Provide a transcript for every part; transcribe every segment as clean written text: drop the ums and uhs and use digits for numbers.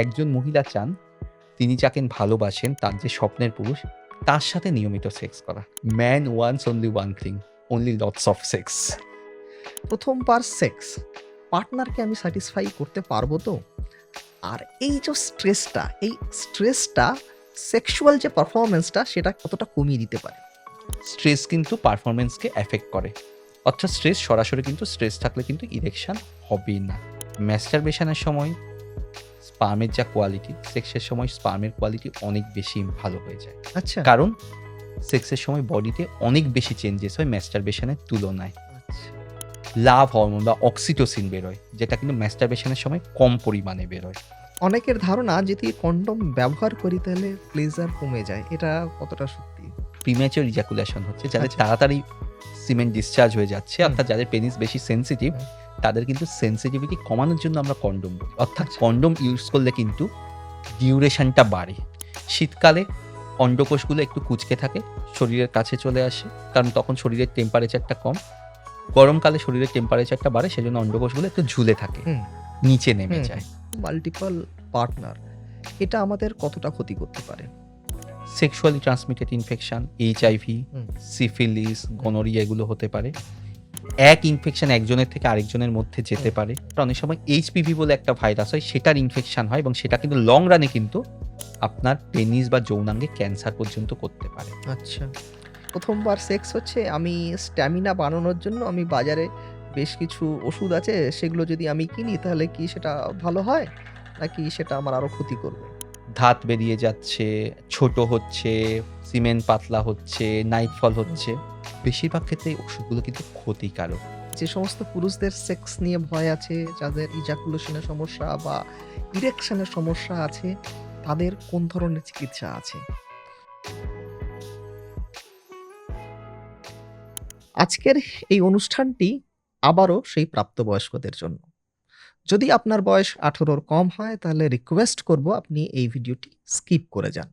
একজন মহিলা চান তিনি যাকে ভালোবাসেন তার যে স্বপ্নের পুরুষ তার সাথে নিয়মিত সেক্স করা। Man wants only one thing, only lots of sex. প্রথমবার সেক্স পার্টনারকে আমি স্যাটিসফাই করতে পারবো তো? আর এই যে স্ট্রেসটা সেক্সুয়াল যে পারফরমেন্সটা সেটা কতটা কমিয়ে দিতে পারে? স্ট্রেস কিন্তু পারফরমেন্সকে এফেক্ট করে, অর্থাৎ স্ট্রেস সরাসরি কিন্তু স্ট্রেস থাকলে কিন্তু ইরেকশন হবেই না। ম্যাস্টারবেশনের সময় স্পার্মের যা কোয়ালিটি, সেক্সের সময় স্পার্মের কোয়ালিটি অনেক বেশি ভালো হয়ে যায়, আচ্ছা কারণ সেক্সের সময় বডিতে অনেক বেশি চেঞ্জেস হয় ম্যাস্টারবেশনের তুলনায়। আচ্ছা লাভ হরমোন বা অক্সিটোসিন বেরোয়, যেটা কিন্তু ম্যাস্টারবেশনের সময় কম পরিমাণে বেরোয়। অনেকের ধারণা যদি কন্ডম ব্যবহার করি তাহলে প্লেজার কমে যায়, এটা কতটা সত্যি? প্রিম্যাচিওর ইজাকুলেশন হচ্ছে, যাদের আচ্ছা। তাড়াতাড়ি সিমেন্ট ডিসচার্জ হয়ে যাচ্ছে, হুম। অর্থাৎ যাদের পেনিস বেশি সেন্সিটিভ, হুম। তাদের কিন্তু সেন্সিটিভিটি কমানোর জন্য আমরা কন্ডোম বলি, অর্থাৎ আচ্ছা। কন্ডোম ইউজ করলে কিন্তু ডিউরেশনটা বাড়ে। শীতকালে অন্ডকোষগুলো একটু কুঁচকে থাকে, শরীরের কাছে চলে আসে, কারণ তখন শরীরের টেম্পারেচারটা কম। গরমকালে শরীরের টেম্পারেচারটা বাড়ে, সেজন্য অন্ডকোষগুলো একটু ঝুলে থাকে, হুম। নিচে নেমে হুম। যায়। মাল্টিপল পার্টনার এটা আমাদের কতটা ক্ষতি করতে পারে? সেক্সুয়ালি ট্রান্সমিটেড ইনফেকশন, এইচআইভি, হুম। সিফিলিস, গনোরিয়া এগুলো হতে পারে। এক ইনফেকশন একজনের থেকে আরেকজনের মধ্যে যেতে পারে। অনেক সময় এইচপিভি বলে একটা ভাইরাস হয়, সেটার ইনফেকশন হয় এবং সেটা কিন্তু লং রানে কিন্তু আপনার পেনিস বা যৌনাঙ্গে ক্যান্সার পর্যন্ত করতে পারে। আচ্ছা, প্রথমবার সেক্স হচ্ছে, আমি স্ট্যামিনা বানানোর জন্য আমি বাজারে বেশ কিছু ওষুধ আছে, সেগুলো যদি আমি কিনি তাহলে কি সেটা ভালো হয়? নাকি সেটা আমার আরো ক্ষতি করবে? ধাত বেরিয়ে যাচ্ছে, ছোট হচ্ছে, সিমেন্ট পাতলা হচ্ছে, নাইটফল হচ্ছে। বেশিরভাগ ক্ষেত্রে এই ওষুধগুলো কিন্তু ক্ষতিকারক। যে সমস্ত পুরুষদের সেক্স নিয়ে ভয় আছে, যাদের ইজাকুলেশনের সমস্যা বা ইরেকশনের সমস্যা আছে, তাদের কোন ধরনের চিকিৎসা আছে? আজকের এই অনুষ্ঠানটি আবারও সেই প্রাপ্তবয়স্কদের জন্য। যদি আপনার বয়স ১৮-র কম হয় তাহলে রিকোয়েস্ট করব আপনি এই ভিডিওটি স্কিপ করে যান।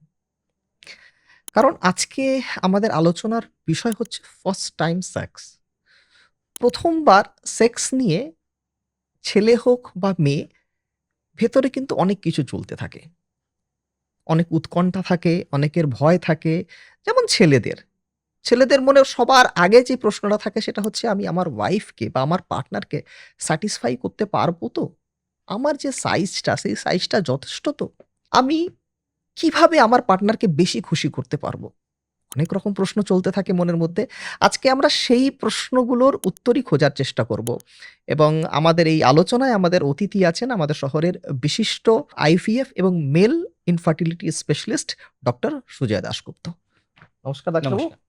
কারণ আজকে আমাদের আলোচনার বিষয় হচ্ছে ফার্স্ট টাইম সেক্স। প্রথমবার সেক্স নিয়ে ছেলে হোক বা মেয়ে, ভেতরে কিন্তু অনেক কিছু চলতে থাকে। অনেক উৎকণ্ঠা থাকে, অনেকের ভয় থাকে। যেমন ছেলেদের মনে সবার আগে যে প্রশ্নটা থাকে সেটা হচ্ছে, আমি আমার ওয়াইফকে বা আমার পার্টনারকে স্যাটিসফাই করতে পারবো তো? আমার যে সাইজটা, সেই সাইজটা যথেষ্ট তো? আমি কিভাবে আমার পার্টনারকে বেশি খুশি করতে পারবো? অনেক রকম প্রশ্ন চলতে থাকে মনের মধ্যে। আজকে আমরা সেই প্রশ্নগুলোর উত্তরই খোঁজার চেষ্টা করব। এবং আমাদের এই আলোচনায় আমাদের অতিথি আছেন আমাদের শহরের বিশিষ্ট আইভিএফ এবং male infertility specialist doctor Sujoy Dasgupta. নমস্কার ডাক্তারবাবু। নমস্কার।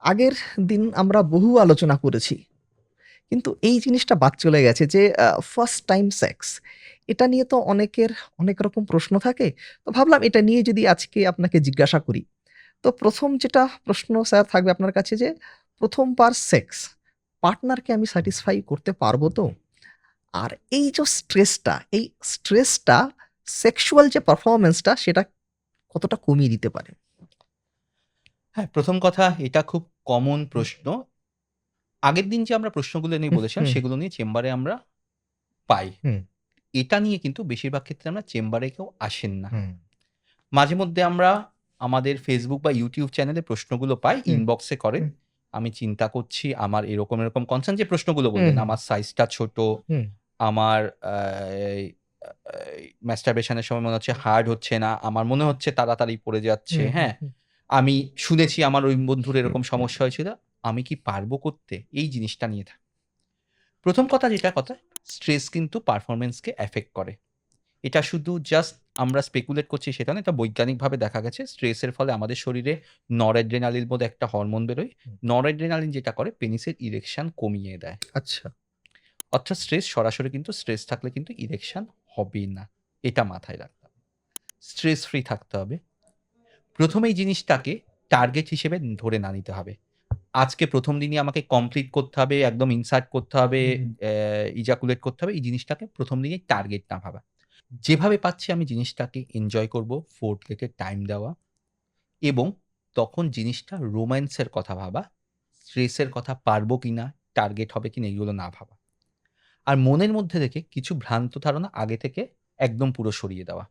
আগের দিন আমরা বহু আলোচনা করেছি। কিন্তু এই জিনিসটা বাদ চলে গেছে যে ফার্স্ট টাইম সেক্স, এটা নিয়ে তো অনেকের অনেক রকম প্রশ্ন থাকে। তো ভাবলাম এটা নিয়ে যদি আজকে আপনাকে জিজ্ঞাসা করি। তো ১ম যেটা প্রশ্ন স্যার থাকবে আপনার কাছে যে, ১ম বার সেক্স পার্টনারকে আমি স্যাটিসফাই করতে পারবো তো? আর এই স্ট্রেসটা সেক্সুয়াল যে পারফরম্যান্সটা সেটা কতটা কমিয়ে দিতে পারে? হ্যাঁ, প্রথম কথা, এটা খুব কমন প্রশ্ন। আগের দিন যে আমরা প্রশ্নগুলো নিয়ে হুম, বলেছিলাম, হুম, সেগুলো নিয়ে চেম্বারে আমরা পাই। হুম, এটা নিয়ে কিন্তু বেশিরভাগ ক্ষেত্রে আমরা চেম্বারে কেউ আসেন না। হুম, মাঝে মধ্যে আমরা আমাদের Facebook বা YouTube চ্যানেলে প্রশ্নগুলো পাই, হুম, ইনবক্সে করেন। হুম, আমি চিন্তা করছি আমার এরকম কনসার্ন যে প্রশ্নগুলো হুম, বললেন, হুম, আমার সাইজটা ছোট, হুম, আমার এই masturbation এর সময় মনে হচ্ছে হার্ড হচ্ছে না, আমার মনে হচ্ছে তাড়াতাড়ি পড়ে যাচ্ছে, হুম, হুম, হ্যাঁ? হুম, আমি শুনেছি আমার ওই বন্ধুর এরকম সমস্যা হয়েছিল। আমি কি পারবো করতে? এই জিনিসটা নিয়ে থাকে। ১ম কথা, স্ট্রেস কিন্তু পারফরম্যান্সকে এফেক্ট করে। এটা শুধু জাস্ট আমরা স্পেকুলেট করছি সেটা না, এটা বৈজ্ঞানিকভাবে দেখা গেছে। স্ট্রেসের ফলে আমাদের শরীরে নরএড্রেনালিন বলে একটা হরমোন বেরোয়। হুম। নরএড্রেনালিন যেটা করে পেনিসের ইরেকশন কমিয়ে দেয়। আচ্ছা। অর্থাৎ স্ট্রেস সরাসরি কিন্তু স্ট্রেস থাকলে কিন্তু ইরেকশন হবেই না। এটা মাথায় রাখতে হবে। স্ট্রেস ফ্রি থাকতে হবে। ১ম এই জিনিসটাকে টার্গেট হিসেবে ধরে না নিতে হবে। আজকে ১ম দিনই আমাকে কমপ্লিট করতে হবে, একদম ইনসার্ট করতে হবে, ইজাকুলেট করতে হবে। এই জিনিসটাকে ১ম দিনেই টার্গেট না ভাবা। যেভাবে পাচ্ছি আমি জিনিসটাকে এনজয় করব, ফোরপ্লেতে টাইম দেওয়া এবং তখন জিনিসটা রোম্যান্সের কথা ভাবা, স্ট্রেসের কথা পারবো কিনা, টার্গেট হবে কিনা এগুলো না ভাবা। আর মনের মধ্যে রেখে কিছু ভ্রান্ত ধারণা আগে থেকে একদম পুরো সরিয়ে দেওয়া।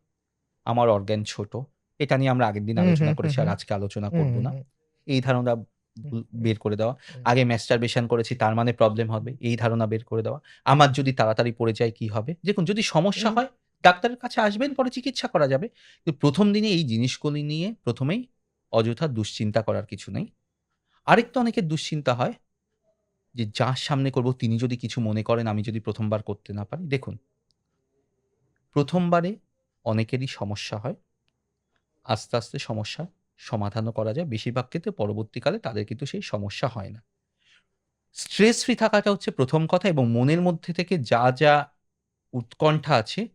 আমার অর্গান ছোট। এটা নিয়ে আমরা আগের দিন হুম, আলোচনা হুম, হুম, করেছি আর হুম, আজকে আলোচনা হুম, করব হুম, না। হুম, এই ধারণা হুম, বের করে দেওয়া। হুম, আগে masturbation করেছি তার মানে প্রবলেম হবে। এই ধারণা বের করে দেওয়া। আমার যদি তাড়াতাড়ি পড়ে যায় কি হবে? দেখুন যদি সমস্যা হুম, হয় ডাক্তারের কাছে আসবেন পরে চিকিৎসা করা যাবে। কিন্তু ১ম দিনে এই জিনিসগুলি নিয়ে ১ম এই অযথা দুশ্চিন্তা করার কিছু নেই। আরেকটা অনেকের দুশ্চিন্তা হয় যে যার সামনে করব তিনি যদি কিছু মনে করেন আমি যদি ১ম বার করতে না পারি। দেখুন ১ম বারে অনেকেরই সমস্যা হয়। আস্তে, আস্তে সমস্যার সমাধানও করা যায়। বেশিরভাগ ক্ষেত্রে পরবর্তীকালে তাদের কিন্তু সেই সমস্যা হয় না। স্ট্রেস ফ্রি থাকাটা হচ্ছে ১ম কথা এবং মনের মধ্যে থেকে যা উৎকণ্ঠা আছে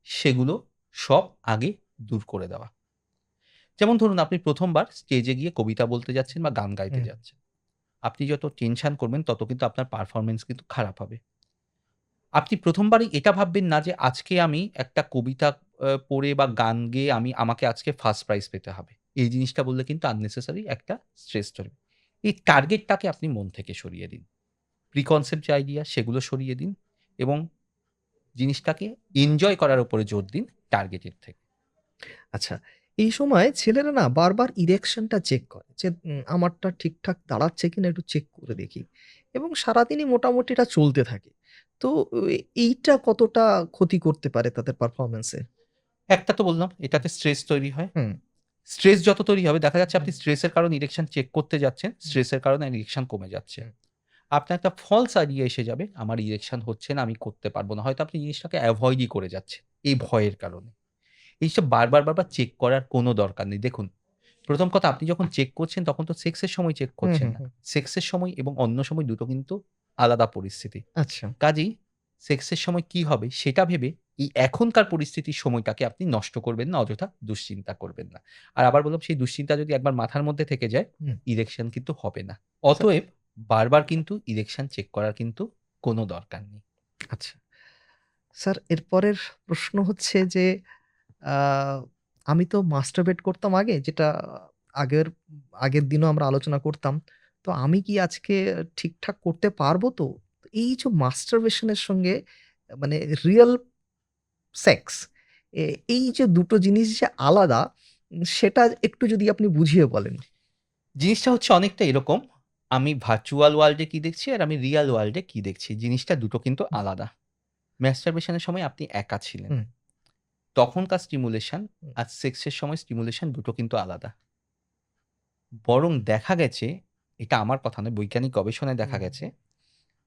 সেগুলো সব আগে দূর করে দেওয়া। যেমন ধরুন আপনি ১ম বার স্টেজে গিয়ে কবিতা বলতে যাচ্ছেন বা গান গাইতে হুম, যাচ্ছেন। আপনি যত টেনশন করবেন তত কিন্তু আপনার পারফরম্যান্স কিন্তু খারাপ হবে। আপনি ১ম বারেই এটা ভাববেন না যে আজকে আমি একটা কবিতা পড়ে বা গান গেয়ে আমাকে আজকে ফার্স্ট প্রাইজ পেতে হবে। এই জিনিসটা বললে কিন্তু unnecessary একটা স্ট্রেস তৈরি। এই টার্গেটটাকে আপনি মন থেকে সরিয়ে দিন। প্রিকনসেপ্ট যে আইডিয়া সেগুলো সরিয়ে দিন এবং জিনিসটাকে এনজয় করার উপরে জোর দিন টার্গেটের থেকে। আচ্ছা, এই সময় ছেলেরা না বারবার ইরেকশনটা চেক করে যে আমারটা ঠিকঠাক দাঁড়াচ্ছে কিনা একটু চেক করে দেখি এবং সারাদিনই মোটামুটি এটা চলতে থাকে। তো এইটা কতটা ক্ষতি করতে পারে তাদের পারফরম্যান্সে? একটা তো বললাম এটাতে স্ট্রেস তৈরি হয়। হুম, স্ট্রেস যত তৈরি হবে দেখা যাচ্ছে হুম, আপনি স্ট্রেসের কারণে ইরেকশন চেক করতে যাচ্ছেন, হুম, স্ট্রেসের কারণে ইরেকশন কমে যাচ্ছে। হুম, আপনার একটা ফলস আইডিয়া এসে যাবে, আমার ইরেকশন হচ্ছে না, আমি করতে পারব না। হয়তো আপনি জিনিসটাকে এভয়েডই করে যাচ্ছেন, এই ভয়ের কারণে। এইসব বারবার চেক করার কোনো দরকার নেই। দেখুন, ১ম কথা আপনি যখন চেক করছেন তখন তো সেক্সের সময় চেক হুম, করছেন হুম, না। হুম। সেক্সের সময় এবং অন্য সময় দুটো কিন্তু আলাদা পরিস্থিতি। আচ্ছা, কাজেই সেক্সের সময় কি হবে সেটা ভেবে এই এখনকার পরিস্থিতির সময়টাকে আপনি নষ্ট করবেন না, অযথা দুশ্চিন্তা করবেন না। আর আবার বললাম সেই দুশ্চিন্তা যদি একবার মাথার মধ্যে থেকে যায়, হুম, ইরেকশন কিন্তু হবে না। স্যার অতএব বারবার কিন্তু ইরেকশন চেক করার কিন্তু কোনো দরকার নেই। আচ্ছা। স্যার এরপরের প্রশ্ন হচ্ছে যে আ আমি তো মাস্টারবেট করতাম আগে যেটা আগের আগের দিনও আমরা আলোচনা করতাম। তো আমি কি আজকে ঠিকঠাক করতে পারবো তো? এই যে মাস্টারবেশন এর সঙ্গে মানে রিয়াল সেক্স এ এই যে দুটো জিনিস যে আলাদা সেটা একটু যদি আপনি বুঝিয়ে বলেন। জিনিসটা হচ্ছে অনেকটা এরকম, আমি ভার্চুয়াল ওয়ার্লড এ কি দেখছি আর আমি রিয়াল ওয়ার্লড এ কি দেখছি। জিনিসটা দুটো কিন্তু আলাদা। মাস্টারবেশন এর সময় আপনি একা ছিলেন। হুম, তখনকার স্টিমুলেশন হুম, আর সেক্সের সময় স্টিমুলেশন দুটো কিন্তু আলাদা। বরং দেখা গেছে, এটা আমার কথা নয়, বৈজ্ঞানিক গবেষণায় দেখা হুম, গেছে,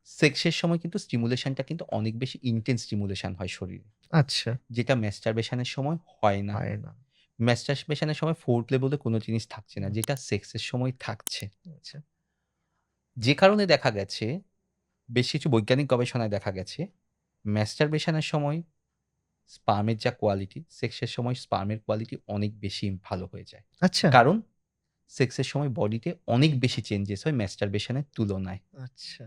সেক্সের সময় কিন্তু স্টিমুলেশনটা কিন্তু অনেক বেশি ইনটেন্স স্টিমুলেশন হয় শরীরে। আচ্ছা, যেটা মাস্টারবেশনের সময় হয় না। হয় না। মাস্টারবেশনের সময় ফোরপ্লে বলে কোনো জিনিস থাকছে না, হুম, যেটা সেক্সের সময় থাকছে। আচ্ছা, যে কারণে দেখা গেছে, বেশ কিছু বৈজ্ঞানিক গবেষণায় দেখা গেছে, মাস্টারবেশনের সময় স্পার্মের যা কোয়ালিটি, সেক্সের সময় স্পার্মের কোয়ালিটি অনেক বেশি ভালো হয়ে যায়। আচ্ছা, কারণ সেক্সের সময় বডিতে অনেক বেশি চেঞ্জেস হয় মাস্টারবেশনের তুলনায়। আচ্ছা,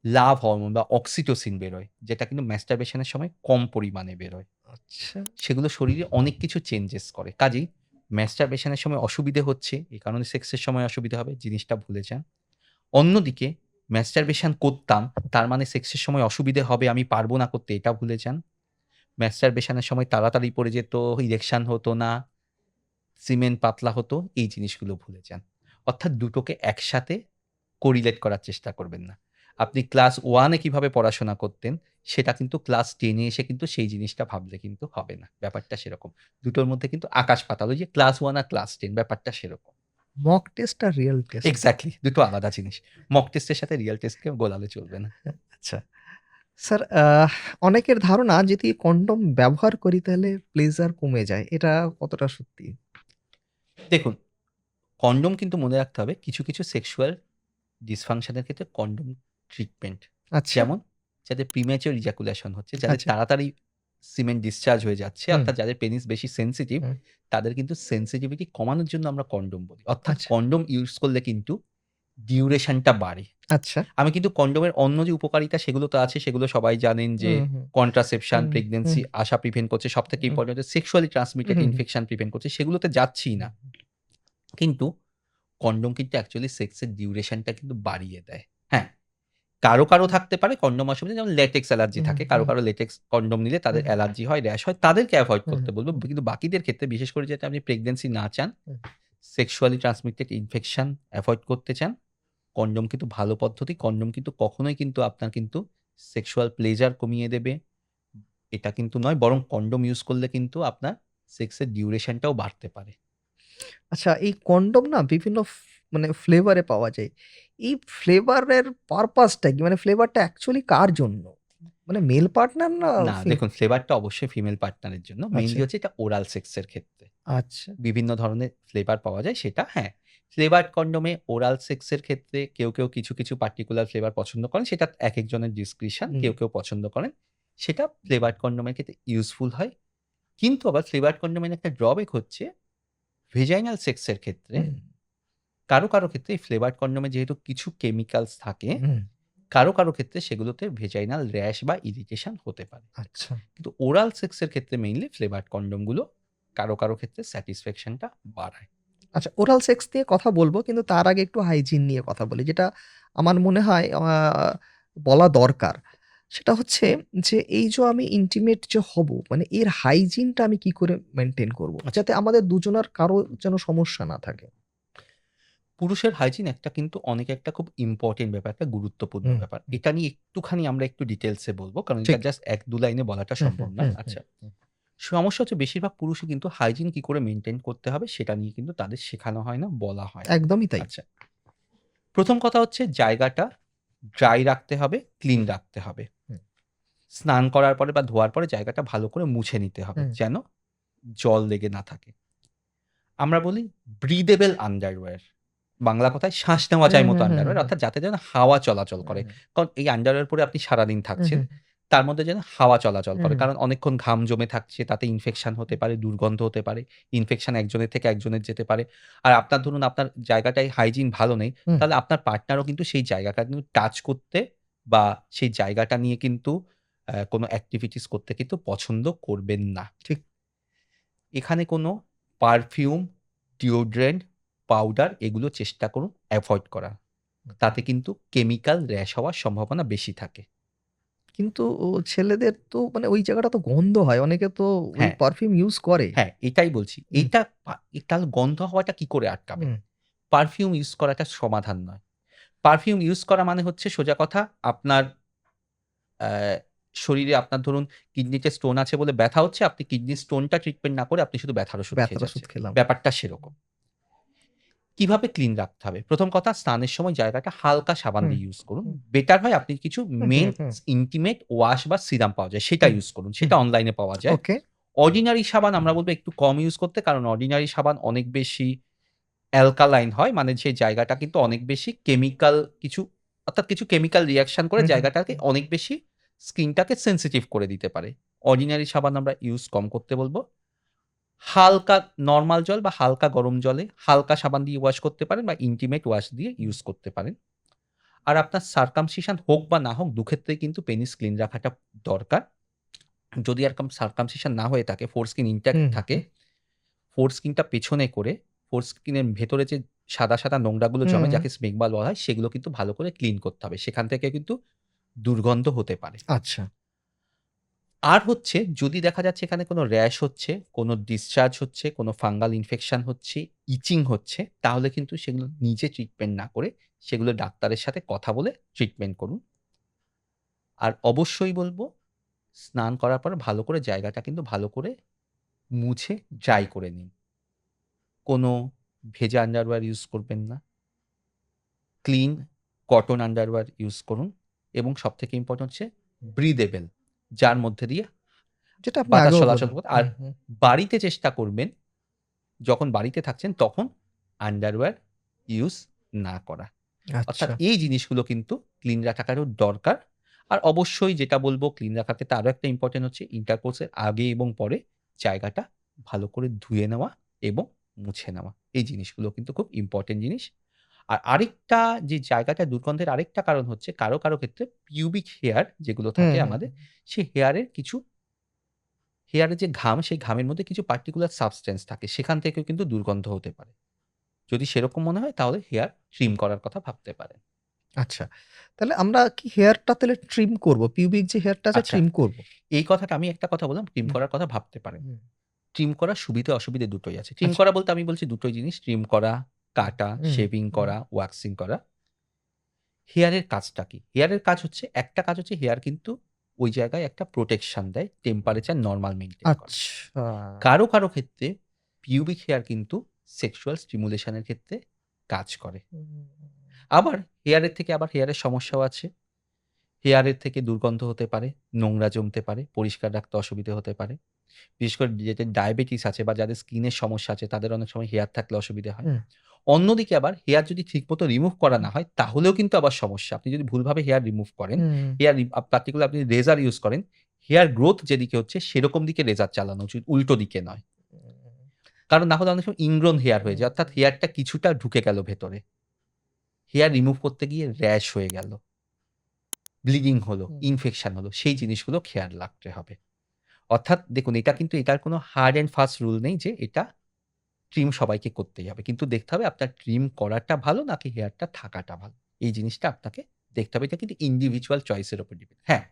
লাভ হরমোন বা অক্সিটোসিন বেরোয়, যেটা কিন্তু মাস্টারবেশনের সময় কম পরিমাণে বেরোয়। আচ্ছা, সেগুলো শরীরে অনেক কিছু চেঞ্জেস করে। কাজেই মাস্টারবেশনের সময় অসুবিধে হচ্ছে, এই কারণে সেক্সের সময় অসুবিধা হবে, জিনিসটা ভুলে যান। অন্যদিকে মাস্টারবেশন করতাম, তার মানে সেক্সের সময় অসুবিধে হবে, আমি পারব না করতে, এটা ভুলে যান। মাস্টারবেশনের সময় তাড়াতাড়ি পড়ে যেত, ইরেকশন হতো না, সিমেন পাতলা হতো, এই জিনিসগুলো ভুলে যান। অর্থাৎ দুটোকে একসাথে কোরিলেট করার চেষ্টা করবেন না। আপনি ক্লাস 1 এ কিভাবে পড়াশোনা করতেন, সেটা কিন্তু ক্লাস 10 এ এসে কিন্তু সেই জিনিসটা ভাবলে কিন্তু হবে না। ব্যাপারটা সেরকম। দুটোর মধ্যে কিন্তু আকাশ পাতাল। ওই যে ক্লাস 1 আর ক্লাস 10 ব্যাপারটা সেরকম। মক টেস্ট আর রিয়াল টেস্ট। এক্সাক্টলি দুটো আলাদা জিনিস। মক টেস্টের সাথে রিয়াল টেস্টকে গোলালে চলবে না। আচ্ছা। স্যার অনেকের ধারণা যদি কন্ডম ব্যবহার করি তাহলে প্লেজার কমে যায়। এটা কতটা সত্যি? দেখুন, কন্ডোম কিন্তু মনে রাখতে হবে কিছু সেক্সুয়াল ডিসফাংশন এর ক্ষেত্রে কন্ডোম ট্রিটমেন্ট। আচ্ছা, যেমন যাদের প্রিম্যাচিওর ইজাকুলেশন হচ্ছে, যাদের আচ্ছা। তাড়াতাড়ি সিমেন্ট ডিসচার্জ হয়ে যাচ্ছে, হুম, অর্থাৎ যাদের পেনিস বেশি সেনসিটিভ, হুম। তাদের কিন্তু সেনসিটিভিটি কমানোর জন্য আমরা কন্ডোম বলি। অর্থাৎ আচ্ছা, কন্ডোম ইউজ করলে কিন্তু ডিউরেশনটা বাড়ে। আচ্ছা। আমি কিন্তু কন্ডোমের অন্য যে উপকারিতা সেগুলো তো আছে, সেগুলো সবাই জানেন যে হুম, হুম, কন্ট্রাসেপশন, হুম, হুম, প্রেগন্যান্সি আসা প্রিভেন্ট করছে। সবথেকে হুম, ইম্পোর্টেন্ট হচ্ছে সেক্সুয়ালি হুম, ট্রান্সমিটেড হুম, ইনফেকশন প্রিভেন্ট করছে। সেগুলোতে যাচ্ছিই না। কিন্তু কন্ডোম কিন্তু অ্যাকচুয়ালি সেক্সের ডিউরেশনটা কিন্তু বাড়িয়ে দেয়। হ্যাঁ, কারো থাকতে পারে কন্ডোম অসুবিধা, যেমন ল্যাটেক্স অ্যালার্জি হুম, থাকে। হুম, কারো ল্যাটেক্স কন্ডোম নিলে তাদের হুম, অ্যালার্জি হয়, র‍্যাশ হয়। তাদেরকে এভয়েড হুম, করতে বলব। হুম, কিন্তু বাকিদের ক্ষেত্রে বিশেষ করে যাতে আপনি প্রেগন্যান্সি না চান, হুম। সেক্সুয়ালি ট্রান্সমিটেড ইনফেকশন এভয়েড করতে চান, কন্ডোম কিন্তু ভালো পদ্ধতি। কন্ডোম কিন্তু কখনোই কিন্তু আপনার কিন্তু সেক্সুয়াল প্লেজার কমিয়ে দেবে, এটা কিন্তু নয়। বরং কন্ডোম ইউজ করলে কিন্তু আপনার সেক্সের ডিউরেশনটাও বাড়তে পারে। আচ্ছা, এই কনডম না বিভিন্ন মানে ফ্লেভারে পাওয়া যায়। এই ফ্লেভারের পারপাসটা কি? মানে ফ্লেভারটা অ্যাকচুয়ালি কার জন্য? মানে মেল পার্টনার না না, দেখুন ফ্লেভারটা অবশ্যই ফিমেল পার্টনারের জন্য। আচ্ছা, মেইনলি হচ্ছে এটা ওরাল সেক্সের ক্ষেত্রে। আচ্ছা। বিভিন্ন ধরনের ফ্লেভার পাওয়া যায় সেটা হ্যাঁ। ফ্লেভারড কন্ডোমে ওরাল সেক্সের ক্ষেত্রে কেউ কিছু পার্টিকুলার ফ্লেভার পছন্দ করেন। সেটা একেকজনের ডিসক্রিশন। হুম, কেউ পছন্দ করেন। সেটা ফ্লেভারড কন্ডোমের ক্ষেত্রে ইউজফুল হয়। কিন্তু আবার ফ্লেভারড কন্ডোমের একটা ড্রব্যাক হচ্ছে ভেজাইনাল সেক্সের ক্ষেত্রে হুম, কারো ক্ষেত্রে এই ফ্লেভারড কন্ডোমে যেহেতু কিছু কেমিক্যালস থাকে, হুম। কারো ক্ষেত্রে সেগুলোতে ভেজাইনাল র‍্যাশ বা ইরিটেশন হতে পারে। আচ্ছা। কিন্তু ওরাল সেক্সের ক্ষেত্রে মেইনলি ফ্লেভারড কন্ডোমগুলো কারো ক্ষেত্রে স্যাটিসফ্যাকশনটা বাড়ায়। আচ্ছা, ওরাল সেক্স নিয়ে কথা বলব। কিন্তু তার আগে একটু হাইজিন নিয়ে কথা বলি। যেটা আমার মনে হয় বলা দরকার। সেটা হচ্ছে যে এই যে আমি ইন্টিমেট যে হব, মানে এর হাইজিনটা আমি কি করে মেইনটেইন করব? আচ্ছা, যাতে আমাদের দুজনার কারো যেন সমস্যা না থাকে। পুরুষের হাইজিন একটা কিন্তু অনেক একটা খুব ইম্পর্টেন্ট ব্যাপার, একটা গুরুত্বপূর্ণ হুম, ব্যাপার। হুম। এটা নিয়ে একটুখানি আমরা একটু ডিটেইলসে বলব। কারণ এটা ঠিক। জাস্ট ১-২ লাইনে বলাটা হুম, সম্ভব হুম, নয়। হুম, হুম, আচ্ছা, হুম। সমস্যা হচ্ছে বেশিরভাগ পুরুষই কিন্তু হাইজিন কি করে মেইনটেইন করতে হবে সেটা নিয়ে কিন্তু তাদের শেখানো হয় না, বলা হয় না। একদমই তাই। আচ্ছা, ১ম কথা হচ্ছে জায়গাটা ড্রাই রাখতে হবে, ক্লিন রাখতে হবে। হুম, স্নান করার পরে বা ধোয়ার পরে জায়গাটা ভালো করে মুছে নিতে হবে হুম, যেন জল লেগে না থাকে। আমরা বলি ব্রিদেবল আন্ডারওয়্যার। বাংলা কথায় শ্বাস নেওয়া হুম, যায় মতো হুম, হুম, আন্ডারওয়্যার, হুম, অর্থাৎ যাতে যেন হাওয়া চলাচল করে। হুম, কারণ এই আন্ডারওয়্যার পরে আপনি সারাদিন হুম, থাকছেন। হুম, তার মধ্যে যেন হাওয়া চলাচল হুম, করে। হুম, কারণ অনেকক্ষণ ঘাম জমে থাকছে, তাতে ইনফেকশন হতে পারে, দুর্গন্ধ হতে পারে। ইনফেকশন একজনের থেকে একজনের যেতে পারে। আর আপনার ধরুন আপনার জায়গাটায় হাইজিন ভালো নেই, হুম, তাহলে আপনার পার্টনারও কিন্তু সেই জায়গাটা কিন্তু টাচ করতে বা সেই জায়গাটা নিয়ে কিন্তু কোনো এক্টিভিটিস করতে কিন্তু পছন্দ করবেন না। ঠিক। এখানে কোনো পারফিউম, ডিওডোরেন্ট, পাউডার এগুলো চেষ্টা করুন এভয়েড করার। তাতে কিন্তু কেমিক্যাল র‍্যাশ হওয়ার সম্ভাবনা বেশি থাকে। কিন্তু ছেলেদের তো মানে ওই জায়গাটা তো গন্ধ হয়। অনেকে তো ওই হ্যাঁ, পারফিউম ইউজ করে। হ্যাঁ, এটাই বলছি। হুম, এইটা তাহলে গন্ধ হওয়াটা কি করে আটকাবেন? হুম, পারফিউম ইউজ করাটা সমাধান নয়। পারফিউম ইউজ করা মানে হচ্ছে সোজা কথা আপনার অ্যা শরীরে আপনার ধরুন কিডনিতে স্টোন আছে বলে ব্যথা হচ্ছে, আপনি কিডনির স্টোনটা ট্রিটমেন্ট না করে আপনি শুধু ব্যথার ওষুধ ব্যথার খেয়ে ওষুধ যাচ্ছেন। খেলাম। ব্যাপারটা সেরকম। কিভাবে ক্লিন রাখতে হবে? ১ম কথা স্নানের সময় জায়গাটা হালকা সাবান হুম, দিয়ে ইউজ করুন। হুম, বেটার হয় আপনি কিছু হুম, হুম, মেন হুম, ইন্টিমেট ওয়াশ বা সিরাম পাওয়া যায় সেটা হুম, ইউজ করুন। হুম। সেটা অনলাইনে পাওয়া যায়। ওকে। অর্ডিনারি সাবান আমরা বলব একটু কম ইউজ করতে, কারণ অর্ডিনারি সাবান অনেক বেশি অ্যালকালাইন হয়। মানে সেই জায়গাটা কিন্তু অনেক বেশি কেমিক্যাল কিছু, অর্থাৎ কিছু কেমিক্যাল রিঅ্যাকশন করে হুম, হুম, জায়গাটাকে অনেক বেশি স্কিনটাকে সেনসিটিভ করে দিতে পারে। অর্ডিনারি সাবান আমরা ইউজ কম করতে বলব। হালকা নরমাল জল বা হালকা গরম জলে হালকা সাবান দিয়ে ওয়াশ করতে পারেন বা ইন্টিমেট ওয়াশ দিয়ে হুম, ইউজ করতে পারেন। আর আপনার সার্কামসিশন হোক বা না হোক, দুক্ষেত্রেই কিন্তু পেনিস ক্লিন রাখাটা দরকার। যদি এরকম সার্কামসিশন না হয়ে থাকে, ফোরস্কিন ইনট্যাক্ট হুম, থাকে, ফোরস্কিনটা পেছনে করে ফোরস্কিনের ভেতরে যে সাদা নোংরাগুলো জমে, হুম। যাকে স্মেকবাল বলা হয়, সেগুলো কিন্তু ভালো করে ক্লিন করতে হবে। সেখান থেকে কিন্তু দুর্গন্ধ হতে পারে। আচ্ছা। আর হচ্ছে যদি দেখা যাচ্ছে এখানে কোনো র‍্যাশ হচ্ছে, কোনো ডিসচার্জ হচ্ছে, কোনো ফাঙ্গাল ইনফেকশন হচ্ছে, ইচিং হচ্ছে, তাহলে কিন্তু সেগুলো নিজে ট্রিটমেন্ট না করে সেগুলো ডাক্তারের সাথে কথা বলে ট্রিটমেন্ট করুন। আর অবশ্যই বলব স্নান করার পরে ভালো করে জায়গাটা কিন্তু ভালো করে মুছে ড্রাই করে নিন। কোনো ভেজা আন্ডারওয়্যার ইউজ করবেন না। ক্লিন কটন আন্ডারওয়্যার ইউজ করুন এবং সবথেকে ইম্পোর্টেন্ট হচ্ছে ব্রিথেবল, যার মধ্যে দিয়ে যেটা আপনি বাতাস আগেও চলাচল বললেন। করতে। আর হুম, হুম। বাড়িতে চেষ্টা করবেন যখন বাড়িতে থাকছেন তখন আন্ডারওয়্যার ইউজ না করা। অর্থাৎ আচ্ছা। এই জিনিসগুলো কিন্তু ক্লিন রাখারও দরকার। আর অবশ্যই যেটা বলব ক্লিন রাখার ক্ষেত্রে আরো একটা ইম্পোর্টেন্ট হচ্ছে ইন্টারকোর্স এর আগে এবং পরে জায়গাটা ভালো করে ধুয়ে নেওয়া এবং মুছে নেওয়া। এই জিনিসগুলো কিন্তু খুব ইম্পোর্টেন্ট জিনিস। আর আরেকটা যে জায়গাটা দুর্গন্ধের আরেকটা কারণ হচ্ছে কারো ক্ষেত্রে পিউবিক হেয়ার যেগুলো হুম, থাকে হুম, আমাদের, সেই হেয়ারের কিছু হেয়ারের যে ঘাম, সেই ঘামের মধ্যে কিছু পার্টিকুলার সাবস্টেন্স থাকে। সেখান থেকেও কিন্তু দুর্গন্ধ হতে পারে। যদি সেরকম মনে হয় তাহলে হেয়ার ট্রিম করার কথা ভাবতে পারেন। আচ্ছা। তাহলে আমরা কি হেয়ারটা তাহলে ট্রিম করব? পিউবিক যে হেয়ারটা আছে আচ্ছা, ট্রিম করব? এই কথাটা আমি একটা কথা বললাম, ট্রিম হুম, করার কথা ভাবতে পারেন। হুম। ট্রিম করার সুবিধে অসুবিধে দুটোই আছে। ট্রিম আচ্ছা। করা বলতে আমি বলছি দুটোই জিনিস, ট্রিম করা, কাটা, হুম, শেভিং হুম। করা, ওয়াক্সিং করা। হেয়ারের কাজটা কি? হেয়ারের কাজ হচ্ছে, একটা কাজ হচ্ছে হেয়ার কিন্তু ওই জায়গায় একটা প্রোটেকশন দেয়, টেম্পারেচার নরমাল মেইনটেইন করে। আচ্ছা। কারো ক্ষেত্রে পিউবিক হেয়ার কিন্তু সেক্সুয়াল স্টিমুলেশন এর ক্ষেত্রে কাজ করে। হুম, আবার হেয়ারের সমস্যাও আছে। হেয়ারের থেকে দুর্গন্ধ হতে পারে, নোংরা জমতে পারে, পরিষ্কার রাখতে অসুবিধে হতে পারে। বিশেষ করে যাদের ডায়াবেটিস আছে বা যাদের স্কিনের সমস্যা আছে তাদের অনেক সময় হেয়ার থাকলে অসুবিধা হয়। হুম, অন্যদিকে আবার হেয়ার যদি ঠিকমতো রিমুভ করা না হয় তাহলেও কিন্তু আবার সমস্যা। আপনি যদি ভুলভাবে হেয়ার রিমুভ করেন, হুম, পার্টিকুলার আপনি রেজার ইউজ করেন, হেয়ার গ্রোথ যেদিকে হচ্ছে সেরকম দিকে রেজার চালানো উচিত, উল্টো দিকে নয়। কারণ না হলে অনেক সময় ইনগ্রোন হেয়ার হয়ে যায়। অর্থাৎ হেয়ারটা কিছুটা ঢুকে গেল ভেতরে। হেয়ার রিমুভ করতে গিয়ে র‍্যাশ হয়ে গেল, ব্লিডিং হলো, হুম, ইনফেকশন হলো। সেই জিনিসগুলো খেয়াল রাখতে হবে। অর্থাৎ দেখুন, এটা কিন্তু এটার কোনো হার্ড অ্যান্ড ফাস্ট রুল নেই যে এটা ট্রিম সবাইকে করতেই হবে। কিন্তু দেখতে হবে আপনার ট্রিম করাটা ভালো নাকি হেয়ারটা থাকাটা ভালো। এই জিনিসটা আপনাকে দেখতে হবে। এটা কিন্তু ইন্ডিভিজুয়াল চয়েস এর উপর ডিপেন্ড। হ্যাঁ,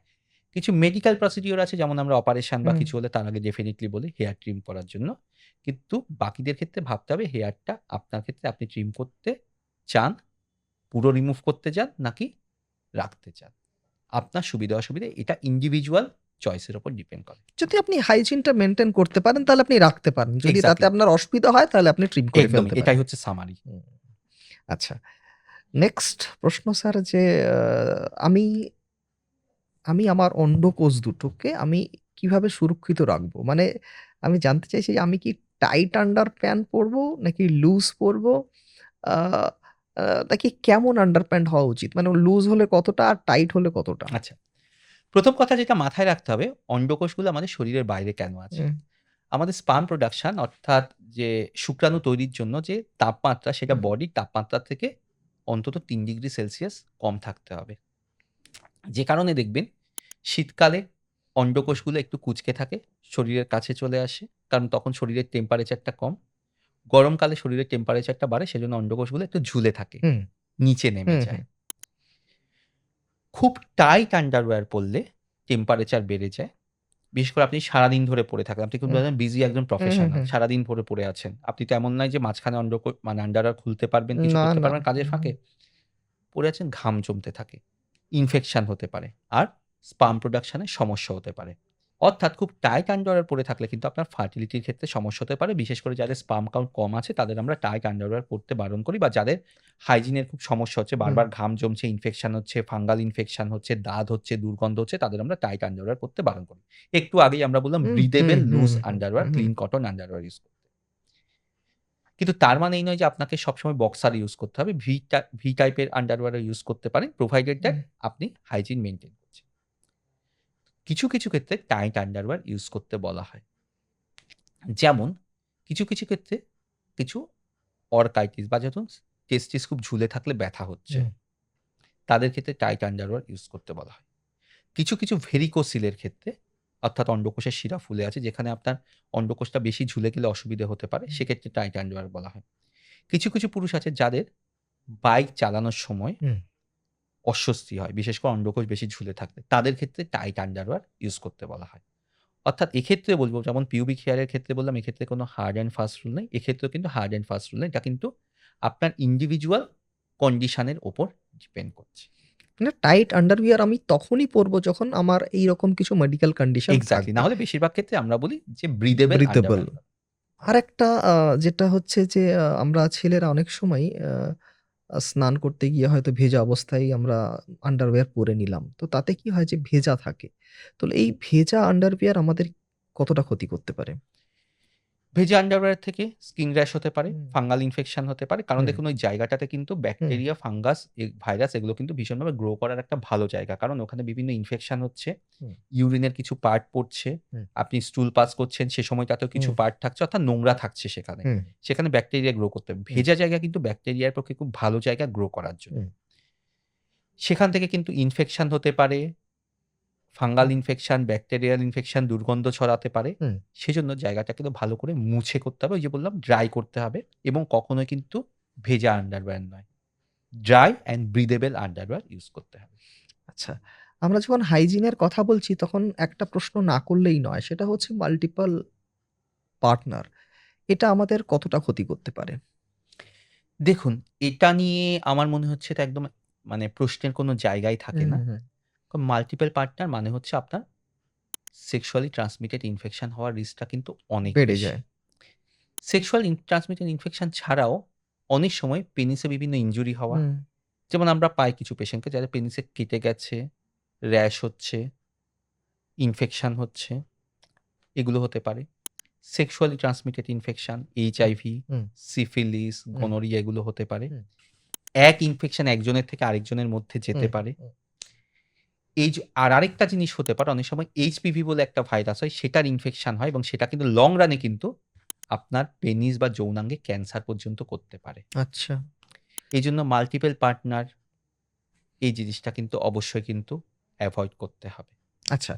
কিছু মেডিকেল প্রসিডিওর আছে, যেমন আমরা অপারেশন বা হুম। কিছু হলে তার আগে ডেফিনিটলি বলি হেয়ার ট্রিম করার জন্য। কিন্তু বাকিদের ক্ষেত্রে ভাবতে হবে হেয়ারটা আপনার ক্ষেত্রে আপনি ট্রিম করতে চান, পুরো রিমুভ করতে চান নাকি রাখতে চান। আপনার সুবিধা অসুবিধা এটা ইন্ডিভিজুয়াল চয়েস এর উপর ডিপেন্ড করে। যদি আপনি হাইজিনটা মেইনটেইন করতে পারেন তাহলে আপনি রাখতে পারেন। যদি তাতে এক্সাক্টলি, আপনার অসুবিধা হয় তাহলে আপনি ট্রিম করে একদমই। ফেলতে এটাই পারেন। হচ্ছে সামারি। হুম। আচ্ছা। নেক্সট প্রশ্ন স্যার যে আ আমি আমি আমার অন্ডকোষ দুটোকে আমি কিভাবে সুরক্ষিত রাখবো? মানে আমি জানতে চাইছি যে আমি কি টাইট আন্ডারপ্যান্ট পরবো নাকি লুজ পরবো? আ আ নাকি কেমন আন্ডারপ্যান্ট হওয়া উচিত? মানে লুজ হলে কতটা আর টাইট হলে কতটা? আচ্ছা। ১ম কথা যেটা মাথায় রাখতে হবে, অন্ডকোষগুলো আমাদের শরীরের বাইরে কেন আছে? হুম, আমাদের স্পার্ম প্রোডাকশন, অর্থাৎ যে শুক্রাণু তৈরির জন্য যে তাপমাত্রা, সেটা হুম, বডির তাপমাত্রা থেকে অন্তত ৩ ডিগ্রি সেলসিয়াস কম থাকতে হবে। যে কারণে দেখবেন শীতকালে অন্ডকোষগুলো একটু কুঁচকে থাকে, শরীরের কাছে চলে আসে। কারণ তখন শরীরের টেম্পারেচারটা কম। গরমকালে শরীরের টেম্পারেচারটা বাড়ে, সেজন্য অন্ডকোষগুলো একটু ঝুলে থাকে, হুম, নিচে নেমে হুম, যায়। হুম, খুব টাইট আন্ডারওয়্যার পরলে টেম্পারেচার বেড়ে যায়। বিশেষ করে আপনি সারাদিন ধরে পড়ে থাকেন। আপনি খুব হুম, বিজি একজন হুম, হুম, প্রফেশনাল। হুম। সারাদিন ধরে পড়ে আছেন। আপনি তো এমন নয় যে মাঝখানে মানে আন্ডারওয়্যার খুলতে পারবেন, কিছু না, করতে না। পারবেন কাজের হুম, ফাঁকে। পড়ে আছেন, ঘাম জমতে থাকে। ইনফেকশন হতে পারে। আর স্পার্ম প্রোডাকশন এ সমস্যা হতে পারে। অর্থাৎ খুব টাইট আন্ডারওয়্যার পরে থাকলে কিন্তু আপনার ফার্টিলিটির ক্ষেত্রে সমস্যা হতে পারে। বিশেষ করে যাদের স্পার্ম কাউন্ট কম আছে তাদের আমরা টাইট আন্ডারওয়্যার পরতে বারণ করি, বা যাদের হাইজিন এর খুব সমস্যা হচ্ছে, হুম, বারবার ঘাম জমছে, ইনফেকশন হচ্ছে, ফাঙ্গাল ইনফেকশন হচ্ছে, দাঁত হচ্ছে, দুর্গন্ধ হচ্ছে, তাদের আমরা টাইট আন্ডারওয়্যার পরতে বারণ করি। একটু আগেই আমরা বললাম হুম, হুম, ব্রিদেবল হুম, লুজ হুম, আন্ডারওয়্যার, হুম, ক্লিন কটন আন্ডারওয়্যার ইউজ করতে। কিন্তু তার মানে এই নয় যে আপনাকে সবসময় বক্সার ইউজ করতে হবে। ভি টাইপের আন্ডারওয়্যার ইউজ করতে পারেন, প্রোভাইডেড দ্যাট হুম, আপনি হাইজিন মেইনটেইন করছেন। কিছু ক্ষেত্রে টাইট আন্ডারওয়্যার ইউজ করতে বলা হয়। যেমন কিছু ক্ষেত্রে কিছু অর্কাইটিস বা যখন টেস্টিস খুব ঝুলে থাকলে ব্যথা হচ্ছে, হুম, তাদের ক্ষেত্রে টাইট আন্ডারওয়্যার ইউজ করতে বলা হয়। কিছু ভেরিকোসিলের ক্ষেত্রে, অর্থাৎ অন্ডকোষের শিরা ফুলে আছে যেখানে আপনার অন্ডকোষটা বেশি ঝুলে গেলে অসুবিধে হতে পারে, সেক্ষেত্রে টাইট আন্ডারওয়্যার বলা হয়। কিছু পুরুষ আছে যাদের বাইক চালানোর সময় হুম। অস্বস্তি হয়, বিশেষ করে অন্ডকোষ বেশি ঝুলে থাকলে। তাদের ক্ষেত্রে টাইট আন্ডারওয়্যার ইউজ করতে বলা হয়। অর্থাৎ এক্ষেত্রে বলব, যেমন পিউবিক হেয়ারের ক্ষেত্রে বললাম, এক্ষেত্রে কোনো হার্ড অ্যান্ড ফাস্ট রুল নেই। এক্ষেত্রেও কিন্তু হার্ড অ্যান্ড ফাস্ট রুল নেই। এটা কিন্তু আপনার ইন্ডিভিজুয়াল কন্ডিশন এর উপর ডিপেন্ড করছে। মানে টাইট আন্ডারউইয়ার আমি তখনই পরবো যখন আমার এইরকম কিছু মেডিকেল কন্ডিশন এক্সাক্টলি। না থাকবে। হলে বেশিরভাগ ক্ষেত্রে আমরা বলি যে ব্রিদেবল ব্রিথেবল। আন্ডারওয়্যার। আরেকটা যেটা হচ্ছে যে আমরা ছেলেরা অনেক সময় স্নান করতে গিয়ে হয়তো ভেজা অবস্থায় আমরা আন্ডারওয়্যার পরে নিলাম। তো তাতে কি হয় যে ভেজা থাকে। তো এই ভেজা আন্ডারওয়্যার আমাদের কতটা ক্ষতি করতে পারে? ভেজা আন্ডারওয়্যার থেকে স্কিন র‍্যাশ হতে পারে, হুম, ফাঙ্গাল ইনফেকশন হতে পারে। কারণ হুম, দেখুন ওই জায়গাটাতে কিন্তু হুম, ব্যাকটেরিয়া, ফাঙ্গাস, ভাইরাস এগুলো কিন্তু ভীষণভাবে গ্রো করার একটা ভালো জায়গা। কারণ ওখানে বিভিন্ন ইনফেকশন হচ্ছে, হুম, ইউরিনের কিছু পার্ট পড়ছে, হুম, আপনি স্টুল পাস করছেন সে সময়টাতেও কিছু হুম, পার্ট থাকছে, অর্থাৎ নোংরা থাকছে সেখানে। হুম, সেখানে ব্যাকটেরিয়া গ্রো করতে হবে। হুম, ভেজা জায়গা কিন্তু ব্যাকটেরিয়ার পক্ষে খুব ভালো জায়গা গ্রো করার জন্য। হুম, সেখান থেকে কিন্তু ইনফেকশন হতে পারে, ফাঙ্গাল ইনফেকশন, ব্যাকটেরিয়াল ইনফেকশন, দুর্গন্ধ ছড়াতে পারে। হুম, সেজন্য জায়গাটা কিন্তু ভালো করে মুছে করতে হবে। ওই যে বললাম ড্রাই করতে হবে, এবং কখনোই কিন্তু ভেজা আন্ডারওয়্যার নয়। Dry and breathable underwear use করতে হবে। আচ্ছা। আমরা যখন হাইজিনের কথা বলছি তখন একটা প্রশ্ন না করলেই নয়। সেটা হচ্ছে মাল্টিপল পার্টনার। এটা আমাদের কতটা ক্ষতি করতে পারে? দেখুন, এটা নিয়ে আমার মনে হচ্ছে এটা একদম মানে প্রশ্নের কোনো জায়গাই থাকে হুম, না। হুম, হুম। কারণ মাল্টিপল পার্টনার মানে হচ্ছে আপনার সেক্সুয়ালি ট্রান্সমিটেড ইনফেকশন হওয়ার রিস্কটা কিন্তু অনেক বেড়ে বেশি। যায়। সেক্সুয়াল ট্রান্সমিটেড ইনফেকশন ছাড়াও অনেক সময় পেনিসে বিভিন্ন ইনজুরি হওয়া, হুম, যেমন আমরা পাই কিছু পেশেন্টকে যাদের পেনিসে কেটে গেছে, র‍্যাশ হচ্ছে, ইনফেকশন হচ্ছে, এগুলো হতে পারে। সেক্সুয়ালি ট্রান্সমিটেড ইনফেকশন, হুম, এইচআইভি, হুম, সিফিলিস, হুম, গনোরিয়া এগুলো হতে পারে। হুম, এক ইনফেকশন একজনের থেকে আরেকজনের মধ্যে যেতে হুম, পারে। হুম। এই যে আর আরেকটা জিনিস হতে পারে, অনেক সময় এইচপিভি বলে একটা ভাইরাস হয়, সেটার ইনফেকশন হয় এবং সেটা কিন্তু লং রানে কিন্তু আপনার পেনিস বা যৌনাঙ্গে ক্যান্সার পর্যন্ত করতে পারে। আচ্ছা, এইজন্য মাল্টিপল পার্টনার এই জিনিসটা কিন্তু অবশ্যই কিন্তু এভয়েড করতে হবে। আচ্ছা।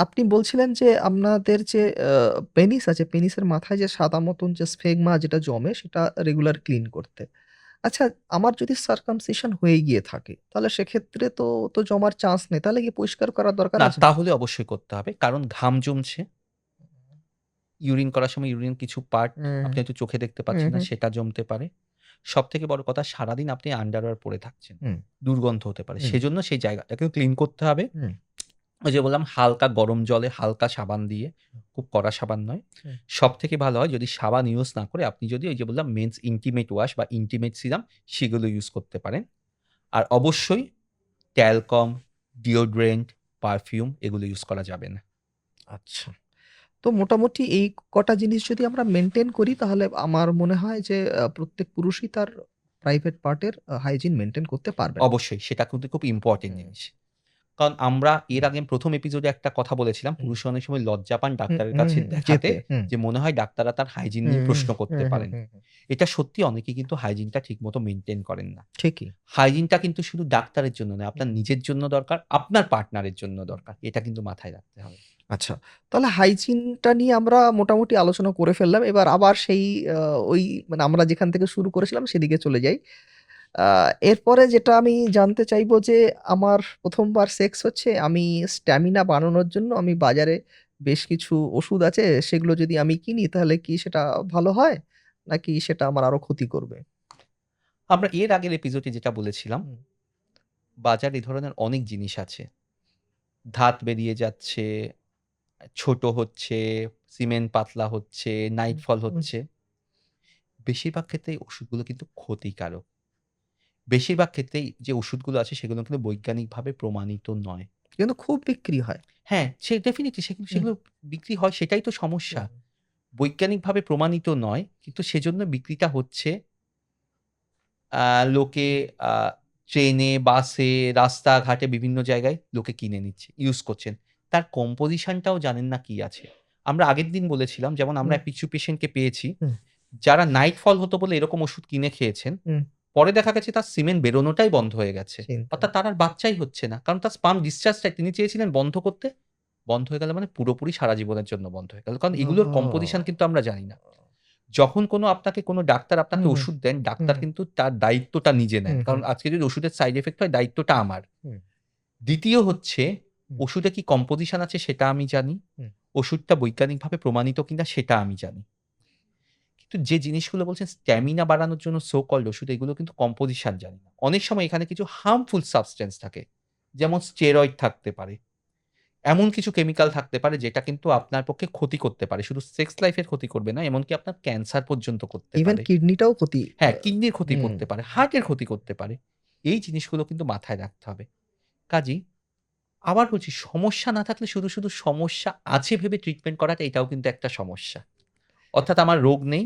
আপনি বলছিলেন যে আপনাদের যে পেনিস আছে, পেনিসের মাথায় যে সাদা মতন যে স্ফেগমা যেটা জমে সেটা রেগুলার ক্লিন করতে। আচ্ছা, আমার যদি সার্কামসিশন হয়ে গিয়ে থাকে, তাহলে সেক্ষেত্রে তো জমার চান্স নেই। তাহলে কি পরিষ্কার করার দরকার না, আছে? তাহলে অবশ্যই করতে হবে। কারণ ঘাম জমছে, ইউরিন করার সময় ইউরিন কিছু পার্ট হুম, আপনি হয়তো চোখে দেখতে হুম, পাচ্ছেন না, হুম, সেটা জমতে পারে। সবথেকে বড় কথা, সারাদিন আপনি আন্ডারওয়্যার পরে থাকছেন। হুম, দুর্গন্ধ হতে পারে। হুম, সেজন্য সেই জায়গাটাকেও ক্লিন করতে হবে। হুম, ওই যে বললাম, হালকা গরম জলে হালকা সাবান দিয়ে, খুব কড়া সাবান নয়। হুম। সবথেকে ভালো হয় যদি সাবান ইউজ না করে আপনি যদি ওই যে বললাম মেন্স ইন্টিমেট ওয়াশ বা ইন্টিমেট সিরাম সেগুলো ইউজ করতে পারেন। আর অবশ্যই ট্যালকম, ডিওডোরেন্ট, পারফিউম এগুলো ইউজ করা যাবে না। আচ্ছা। তো মোটামুটি এই কটা জিনিস যদি আমরা মেইনটেইন করি তাহলে আমার মনে হয় যে প্রত্যেক পুরুষই তার প্রাইভেট পার্টের হাইজিন মেইনটেইন করতে পারবেন। অবশ্যই সেটা কিন্তু খুব ইম্পোর্টেন্ট হুম, জিনিস। কারণ আমরা এর হুম, আগে ১ম এপিসোডে একটা কথা বলেছিলাম, হুম, পুরুষরা অনেক সময় লজ্জা পান হুম, ডাক্তারের হুম, কাছে হুম, দেখাতে, যেতে। হুম, যে মনে হয় ডাক্তাররা তার হাইজিন হুম, নিয়ে হুম, প্রশ্ন করতে হুম, হুম, পারেন। হুম, হুম। এটা সত্যি অনেকেই কিন্তু হাইজিনটা ঠিকমতো মেইনটেইন করেন না। ঠিকই। হাইজিনটা কিন্তু শুধু ডাক্তারের জন্য নয়, আপনার হুম, নিজের জন্য দরকার, আপনার পার্টনারের জন্য হুম। দরকার। এটা কিন্তু মাথায় রাখতে হবে। আচ্ছা। তাহলে হাইজিনটা নিয়ে আমরা মোটামুটি আলোচনা করে ফেললাম। এবার আবার সেই আ ওই মানে আমরা যেখান থেকে শুরু করেছিলাম সেদিকে চলে যাই। আ এরপরে যেটা আমি জানতে চাইবো যে আমার ১ম বার সেক্স হচ্ছে, আমি স্ট্যামিনা বাড়ানোর জন্য আমি বাজারে বেশ কিছু ওষুধ আছে, সেগুলো যদি আমি কিনি তাহলে কি সেটা ভালো হয়? নাকি সেটা আমার আরো ক্ষতি করবে? আমরা এর আগের এপিসোডে যেটা বলেছিলাম, হুম, বাজারে এ ধরনের অনেক জিনিস আছে। ধাত বেরিয়ে যাচ্ছে, ছোট হচ্ছে, সিমেন্ট পাতলা হচ্ছে, হুম, নাইটফল হুম। হচ্ছে। বেশিরভাগ ক্ষেত্রে এই ওষুধগুলো কিন্তু ক্ষতিকারক। বেশিরভাগ ক্ষেত্রেই যে ওষুধগুলো আছে সেগুলো কিন্তু বৈজ্ঞানিকভাবে প্রমাণিত নয়। কিন্তু খুব বিক্রি হয়। হ্যাঁ, ডেফিনিটলি সেগুলো হুম, সেগুলো বিক্রি হয়, সেটাই তো সমস্যা। হুম, বৈজ্ঞানিকভাবে প্রমাণিত নয়, কিন্তু সেজন্য বিক্রিটা হচ্ছে। আ লোকে আ ট্রেনে, বাসে, রাস্তাঘাটে বিভিন্ন জায়গায় লোকে কিনে নিচ্ছে, ইউজ করছেন। তার কম্পোজিশনটাও জানেন না কি আছে। আমরা আগের দিন বলেছিলাম, যেমন আমরা হুম, কিছু পেশেন্টকে পেয়েছি, হুম, যারা নাইট ফল হতো বলে এরকম ওষুধ কিনে খেয়েছেন। হুম। পরে দেখা গেছে তার সিমেন্ট বেরোনোটাই বন্ধ হয়ে গেছে। চিন্তা। অর্থাৎ তার আর বাচ্চাই হচ্ছে না। কারণ তার স্পার্ম ডিসচার্জটা তিনি চেয়েছিলেন বন্ধ করতে, বন্ধ হয়ে গেল মানে পুরোপুরি সারা জীবনের জন্য বন্ধ হয়ে গেল। কারণ এগুলোর কম্পোজিশন ওহো! কিন্তু আমরা জানি না। যখন আপনাকে কোনো ডাক্তার হুম, আপনাকে হুম, ওষুধ দেন, ডাক্তার হুম, কিন্তু তার দায়িত্বটা নিজে নেন। হুম, কারণ হুম, আজকে যদি ওষুধের সাইড ইফেক্ট হয়, দায়িত্বটা আমার। হুম, ২য় হচ্ছে, হুম, ওষুধে কি কম্পোজিশন আছে সেটা আমি জানি। হুম। ওষুধটা বৈজ্ঞানিকভাবে প্রমাণিত কিনা সেটা আমি জানি। কিন্তু যে জিনিসগুলো বলছেন স্ট্যামিনা বাড়ানোর জন্য সো কল্ড ওষুধ, এগুলো কিন্তু কম্পোজিশন জানি না। অনেক সময় এখানে কিছু হার্মফুল সাবস্টেন্স থাকে। যেমন স্টেরয়েড থাকতে পারে। এমন কিছু কেমিক্যাল থাকতে পারে যেটা কিন্তু আপনার পক্ষে ক্ষতি করতে পারে। শুধু সেক্স লাইফ এর ক্ষতি করবে না, এমনকি আপনার ক্যান্সার পর্যন্ত করতে ইভেন পারে। কিডনিটাও ক্ষতি হ্যাঁ, কিডনির ক্ষতি হুম। করতে পারে, হার্টের ক্ষতি করতে পারে। এই জিনিসগুলো কিন্তু মাথায় রাখতে হবে। কাজেই আবার বলছি, সমস্যা না থাকলে শুধু সমস্যা আছে ভেবে ট্রিটমেন্ট করাটা, এটাও কিন্তু একটা সমস্যা। অর্থাৎ আমার রোগ নেই,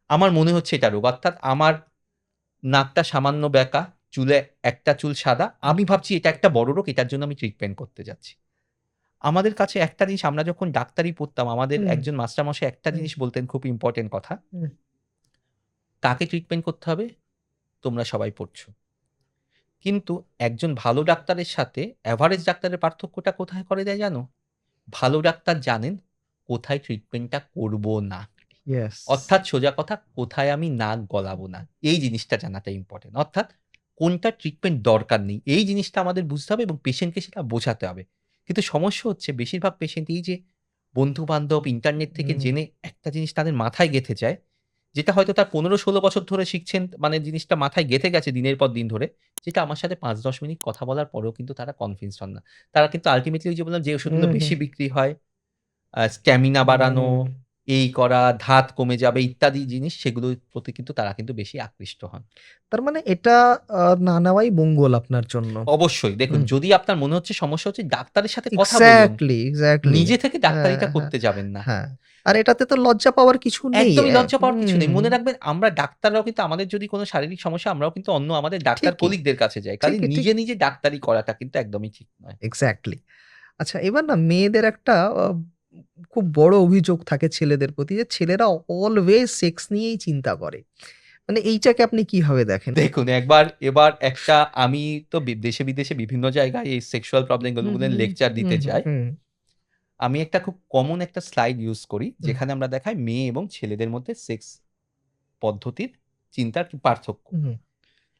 আমার মনে হচ্ছে এটা রোগ। অর্থাৎ আমার নাকটা সামান্য বেঁকা, চুলে একটা চুল সাদা। আমি ভাবছি এটা একটা বড় রোগ, এটার জন্য আমি ট্রিটমেন্ট করতে যাচ্ছি। আমাদের কাছে একটা জিনিস, আমরা যখন ডাক্তারি পড়তাম, আমাদের হুম, একজন মাস্টারমশাই একটা হুম, জিনিস বলতেন, খুব ইম্পোর্টেন্ট কথা। হুম। কাকে ট্রিটমেন্ট করতে হবে? তোমরা সবাই পড়ছ। কিন্তু একজন ভালো ডাক্তারের সাথে এভারেজ ডাক্তারের পার্থক্যটা কোথায় করে দেয় জানো? ভালো ডাক্তার জানেন কোথায় ট্রিটমেন্টটা করব না। ইয়েস। অর্থাৎ সোজা কথা, কোথায় আমি নাক গলাবো না, এই জিনিসটা জানাটা ইম্পর্টেন্ট। অর্থাৎ কোনটা ট্রিটমেন্ট দরকার নেই, এই জিনিসটা আমাদের বুঝতে হবে এবং পেশেন্টকে সেটা বোঝাতে হবে। কিন্তু সমস্যা হচ্ছে বেশিরভাগ পেশেন্ট এই যে বন্ধু-বান্ধব, ইন্টারনেট থেকে হুম, জেনে একটা জিনিস তাদের মাথায় গেঁথে যায়, যেটা হয়তো তার ১৫-১৬ বছর ধরে শিখছেন, মানে জিনিসটা মাথায় গেঁথে গেছে দিনের পর দিন ধরে, যেটা আমার সাথে ৫-১০ মিনিট কথা বলার পরেও কিন্তু তারা কনভিন্সড হন না। তারা কিন্তু আল্টিমেটলি ওই যে বললাম যে ওষুধগুলো হুম, বেশি হুম, বিক্রি হয়, স্ট্যামিনা বাড়ানো, হুম। এই করা, ধাত কমে যাবে ইত্যাদি জিনিস, সেগুলোর প্রতি কিন্তু তারা কিন্তু বেশি আকৃষ্ট হন। তার মানে এটা না নেওয়াই মঙ্গল আপনার জন্য। অবশ্যই দেখুন, হুম। যদি আপনার মনে হচ্ছে সমস্যা হচ্ছে, ডাক্তারের সাথে কথা বলুন। Exactly, exactly. নিজে থেকে হ্যাঁ, ডাক্তারিটা হ্যাঁ, করতে যাবেন না। হ্যাঁ। আর এটাতে তো লজ্জা পাওয়ার কিছু নেই। একদমই লজ্জা পাওয়ার কিছু নেই। হুম, মনে রাখবেন, আমরা ডাক্তাররাও কিন্তু আমাদের যদি কোনো শারীরিক সমস্যা, আমরাও কিন্তু অন্য আমাদের ডাক্তার ঠিকই, কলিগদের কাছে যাই। কাজেই ঠিকই, নিজে, ঠিকই। নিজে ডাক্তারি করাটা কিন্তু একদমই ঠিক নয়। এক্সাক্টলি। আচ্ছা, এবার না মেয়েদের একটা খুব বড় অভিযোগ থাকে ছেলেদের প্রতি যে ছেলেরা অলওয়েজ সেক্স নিয়েই চিন্তা করে। মানে এইটাকে আপনি কিভাবে দেখেন? দেখুন, এবার একটা, আমি তো দেশে-বিদেশে বিভিন্ন জায়গায় এই সেক্সুয়াল প্রবলেম হুম, গুলো হুম, লেকচার হুম, দিতে হুম, যাই। হুম, আমি একটা খুব কমন একটা স্লাইড ইউজ করি, হুম, যেখানে আমরা দেখাই মেয়ে এবং ছেলেদের মধ্যে সেক্স পদ্ধতির চিন্তার কি পার্থক্য। হুম,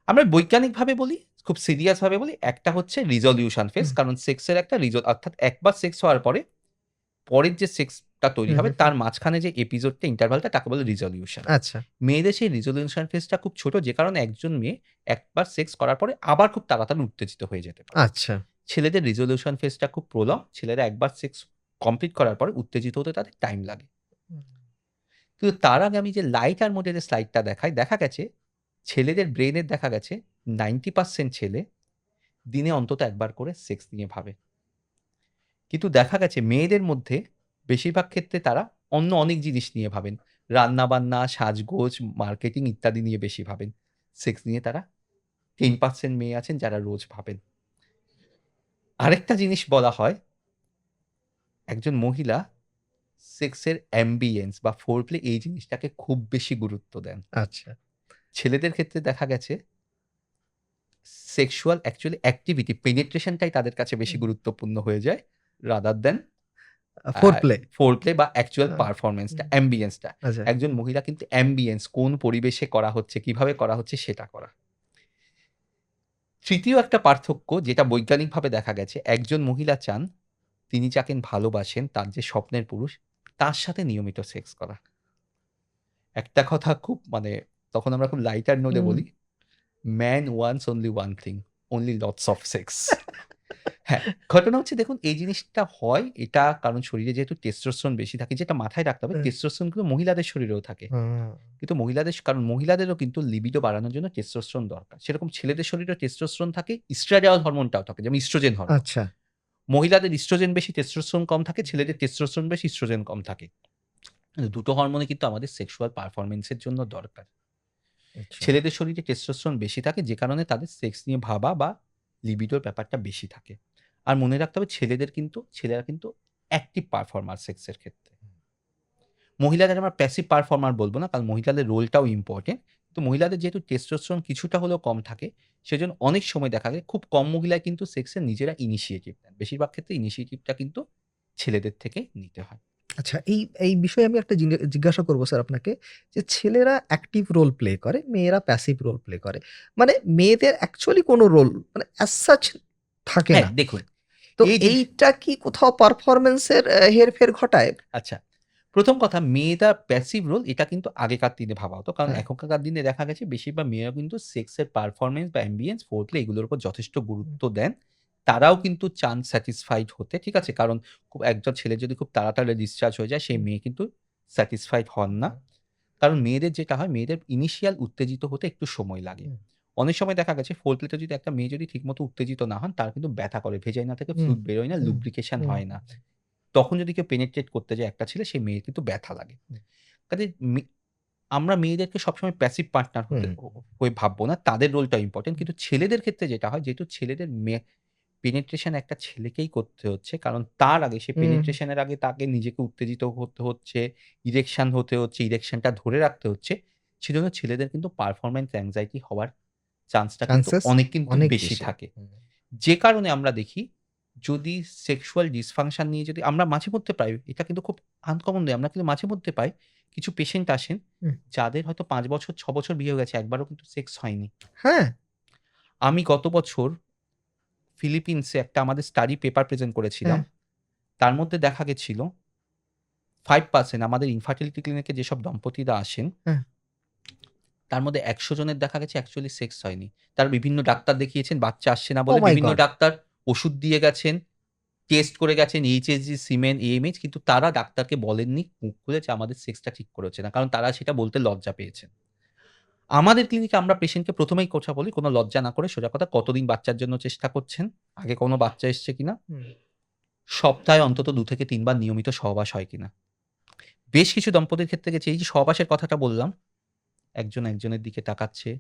আমরা বৈজ্ঞানিকভাবে বলি, খুব সিরিয়াস ভাবে বলি, একটা হচ্ছে রিজলিউশন ফেজ, হুম, কারণ সেক্সের একটা অর্থাৎ একবার সেক্স হওয়ার পরে পরের যে সেক্সটা তৈরি হুম, হবে হুম, তার হুম। মাঝখানে যে এপিসোডটা, ইন্টারভালটা, তাকে বলে রিজলিউশন। আচ্ছা, মেয়েদের সেই রিজলিউশন ফেজটা খুব ছোট, যে কারণে একজন মেয়ে একবার সেক্স করার পরে আবার খুব তাড়াতাড়ি উত্তেজিত হয়ে যেতে পারে। আচ্ছা। ছেলেদের রিজলিউশন ফেজটা খুব প্রলং, ছেলেরা একবার সেক্স কমপ্লিট করার পরে উত্তেজিত হতে তাদের টাইম লাগে। হুম, কিন্তু তার আগে আমি যে লাইটার মোডে যে স্লাইডটা দেখাই, দেখা গেছে ছেলেদের ব্রেইনের দেখা গেছে 90% ছেলে দিনে অন্তত একবার করে সেক্স নিয়ে ভাবে। কিন্তু দেখা গেছে মেয়েদের মধ্যে বেশিরভাগ ক্ষেত্রে তারা অন্য অনেক জিনিস নিয়ে ভাবেন। রান্না-বান্না, সাজগোজ, মার্কেটিং ইত্যাদি নিয়ে বেশি ভাবেন। সেক্স নিয়ে তারা 10% মেয়ে আছেন যারা রোজ ভাবেন। আরেকটা জিনিস বলা হয়, একজন মহিলা সেক্সের অ্যাম্বিয়েন্স বা ফোরপ্লে, এই জিনিসটাকে খুব বেশি গুরুত্ব দেন। আচ্ছা। ছেলেদের ক্ষেত্রে দেখা গেছে সেক্সুয়াল অ্যাক্টিভিটি, পেনিট্রেশনটাই তাদের কাছে বেশি হুম। গুরুত্বপূর্ণ হয়ে যায় রাদার দ্যান ফোরপ্লে। ফোরপ্লে বা অ্যাকচুয়াল আ পারফরম্যান্সটা, হুম, অ্যাম্বিয়েন্সটা। আচ্ছা। একজন মহিলা কিন্তু অ্যাম্বিয়েন্স, কোন পরিবেশে করা হচ্ছে, কিভাবে করা হচ্ছে সেটা করা। তৃতীয় একটা পার্থক্য যেটা বৈজ্ঞানিকভাবে দেখা গেছে, একজন মহিলা চান তিনি যাকে ভালোবাসেন, তার যে স্বপ্নের পুরুষ, তার সাথে নিয়মিত সেক্স করা। একটা কথা খুব, মানে তখন আমরা খুব লাইটার নোটে হুম। বলি, "man wants only one thing, only lots of sex." হ্যাঁ, ঘটনা হচ্ছে দেখুন এই জিনিসটা হয়, এটা কারণ শরীরে যেহেতু টেস্টোস্টেরন বেশি থাকে, যেটা মাথায় রাখতে হবে, হ্যাঁ। টেস্টোস্টেরন কিন্তু মহিলাদের শরীরেও থাকে। হুম। কিন্তু কারণ মহিলাদেরও কিন্তু লিবিডো বাড়ানোর জন্য টেস্টোস্টেরন দরকার। সেরকম ছেলেদের শরীরেও টেস্টোস্টেরন থাকে, ইস্ট্রাডিol হরমোনটাও থাকে, যেমন ইস্ট্রোজেন হরমোন। আচ্ছা, মহিলাদের ইস্ট্রোজেন বেশি, টেস্টোস্টেরন কম থাকে, ছেলেদের টেস্টোস্টেরন বেশি, ইস্ট্রোজেন কম থাকে। দুটো হরমোনই কিন্তু আমাদের সেক্সুয়াল পারফরম্যান্স এর জন্য দরকার। আচ্ছা। ছেলেদের শরীরে টেস্টোস্টেরন বেশি থাকে, যে কারণে তাদের সেক্স নিয়ে ভাবা বা লিবিডোর ব্যাপারটা বেশি থাকে। আর মনে রাখতে হবে ছেলেরা কিন্তু অ্যাক্টিভ পারফর্মার সেক্সের ক্ষেত্রে। মহিলাদের আমরা প্যাসিভ পারফর্মার বলব না, কারণ মহিলাদের রোলটাও ইম্পোর্টেন্ট। কিন্তু মহিলাদের যেহেতু টেস্টোস্টেরন কিছুটা হলেও কম থাকে, সেজন্য অনেক সময় দেখা যায় খুব কম মহিলাই কিন্তু সেক্সে নিজেরা ইনিশিয়েটিভ নেন। বেশিরভাগ ক্ষেত্রে ইনিশিয়েটিভটা কিন্তু ছেলেদের থেকে নিতে হয়। আচ্ছা, এই বিষয়ে আমি একটা জিজ্ঞাসা করব স্যার আপনাকে যে ছেলেরা অ্যাক্টিভ রোল প্লে করে, মেয়েরা প্যাসিভ রোল প্লে করে। মানে মেয়েদের অ্যাকচুয়ালি কোনো রোল মানে অ্যাজ সাচ থাকে হ্যাঁ, না। দেখুন তো এই জিনিস, এইটা কি কোথাও পারফরম্যান্স এর হেরফের ঘটায়? আচ্ছা, ১ম কথা, মেয়েরা প্যাসিভ রোল এটা কিন্তু আগেকার দিনে ভাবা হতো। কারণ হ্যাঁ। এখনকার দিনে দেখা গেছে বেশিরভাগ মেয়েরা কিন্তু সেক্সের পারফরম্যান্স বা অ্যাম্বিয়েন্স, ফোরপ্লে এগুলোর উপর যথেষ্ট হুম, গুরুত্ব দেন। তারাও কিন্তু চান স্যাটিসফাইড হতে। ঠিক আছে? কারণ একজন ছেলে যদি খুব তাড়াতাড়ি ডিসচার্জ হয়ে যায়, সেই হুম, মেয়ে কিন্তু স্যাটিসফাইড হন না। হুম, কারণ মেয়েদের যেটা হয়, মেয়েদের ইনিশিয়াল উত্তেজিত হতে একটু সময় লাগে। হুম, অনেক সময় দেখা গেছে ফোরপ্লেতে যদি একটা মেয়ে যদি ঠিকমতো উত্তেজিত না হন, তার কিন্তু ব্যথা করে। ভেজাইনা থেকে হুম, ফ্লুইড বেরোয় না, হুম, লুব্রিকেশন হুম, হয় না। তখন যদি কেউ পেনিট্রেট করতে যায় একটা ছেলে, সেই মেয়ের কিন্তু ব্যথা লাগে। হুম, কাজেই আমরা মেয়েদেরকে সবসময় প্যাসিভ পার্টনার হুম, হয়ে ভাববো না। তাদের রোলটা ইম্পোর্টেন্ট। কিন্তু ছেলেদের ক্ষেত্রে যেটা হয়, যেহেতু ছেলেদের পেনিট্রেশন একটা ছেলেকেই করতে হচ্ছে। কারণ তার আগে, সে হুম, পেনিট্রেশন এর আগে তাকে নিজেকে উত্তেজিত হতে হচ্ছে, ইরেকশন হতে হচ্ছে, ইরেকশনটা ধরে রাখতে হচ্ছে। সেজন্য ছেলেদের কিন্তু পারফরম্যান্স অ্যাংজাইটি হওয়ার চান্সটা কিন্তু চান্সেস অনেক কিন্তু অনেক বেশি বেশি। থাকে। হুম, যে কারণে আমরা দেখি যদি সেক্সুয়াল ডিসফাংশন নিয়ে যদি আমরা মাঝে মধ্যে পাই, এটা কিন্তু খুব আনকমন নয়, আমরা কিন্তু মাঝে মধ্যে পাই কিছু পেশেন্ট আসেন হুম। যাদের হয়তো ৫ বছর ৬ বছর বিয়ে হয়ে গেছে, একবারও কিন্তু সেক্স হয়নি। হ্যাঁ। আমি গত বছর ফিলিপিন্সে একটা আমাদের স্টাডি পেপার প্রেজেন্ট করেছিলাম। হ্যাঁ। তার মধ্যে দেখা গেছিল 5% আমাদের ইনফার্টিলিটি ক্লিনিকে যেসব দম্পতিরা আসেন, হ্যাঁ। তার মধ্যে ১০০ জনের দেখা গেছে অ্যাকচুয়ালি সেক্স হয়নি। তারা বিভিন্ন ডাক্তার দেখিয়েছেন, বাচ্চা আসছে না ও বলে। মাই বিভিন্ন গড! ডাক্তার ওষুধ দিয়ে গেছেন, টেস্ট করে গেছেন, এইচএসজি, সিমেন, এএমএইচ, কিন্তু তারা ডাক্তারকে বলেননি মুখ খুলে যে আমাদের সেক্সটা ঠিক করে হচ্ছে না। কারণ তারা সেটা বলতে লজ্জা পেয়েছেন। আমাদের ক্লিনিকে আমরা পেশেন্টকে প্রথমেই কথা বলি, কোনো লজ্জা না করে সোজা কথা, কতদিন বাচ্চার জন্য চেষ্টা করছেন? আগে কোনো বাচ্চা এসছে কিনা? হুম। সপ্তাহে অন্তত ২ থেকে ৩ বার নিয়মিত সহবাস হয় কিনা? বেশ কিছু দম্পতির ক্ষেত্রে গেছি, এই যে সহবাসের কথাটা বললাম, একজন একজনের দিকে তাকাচ্ছে।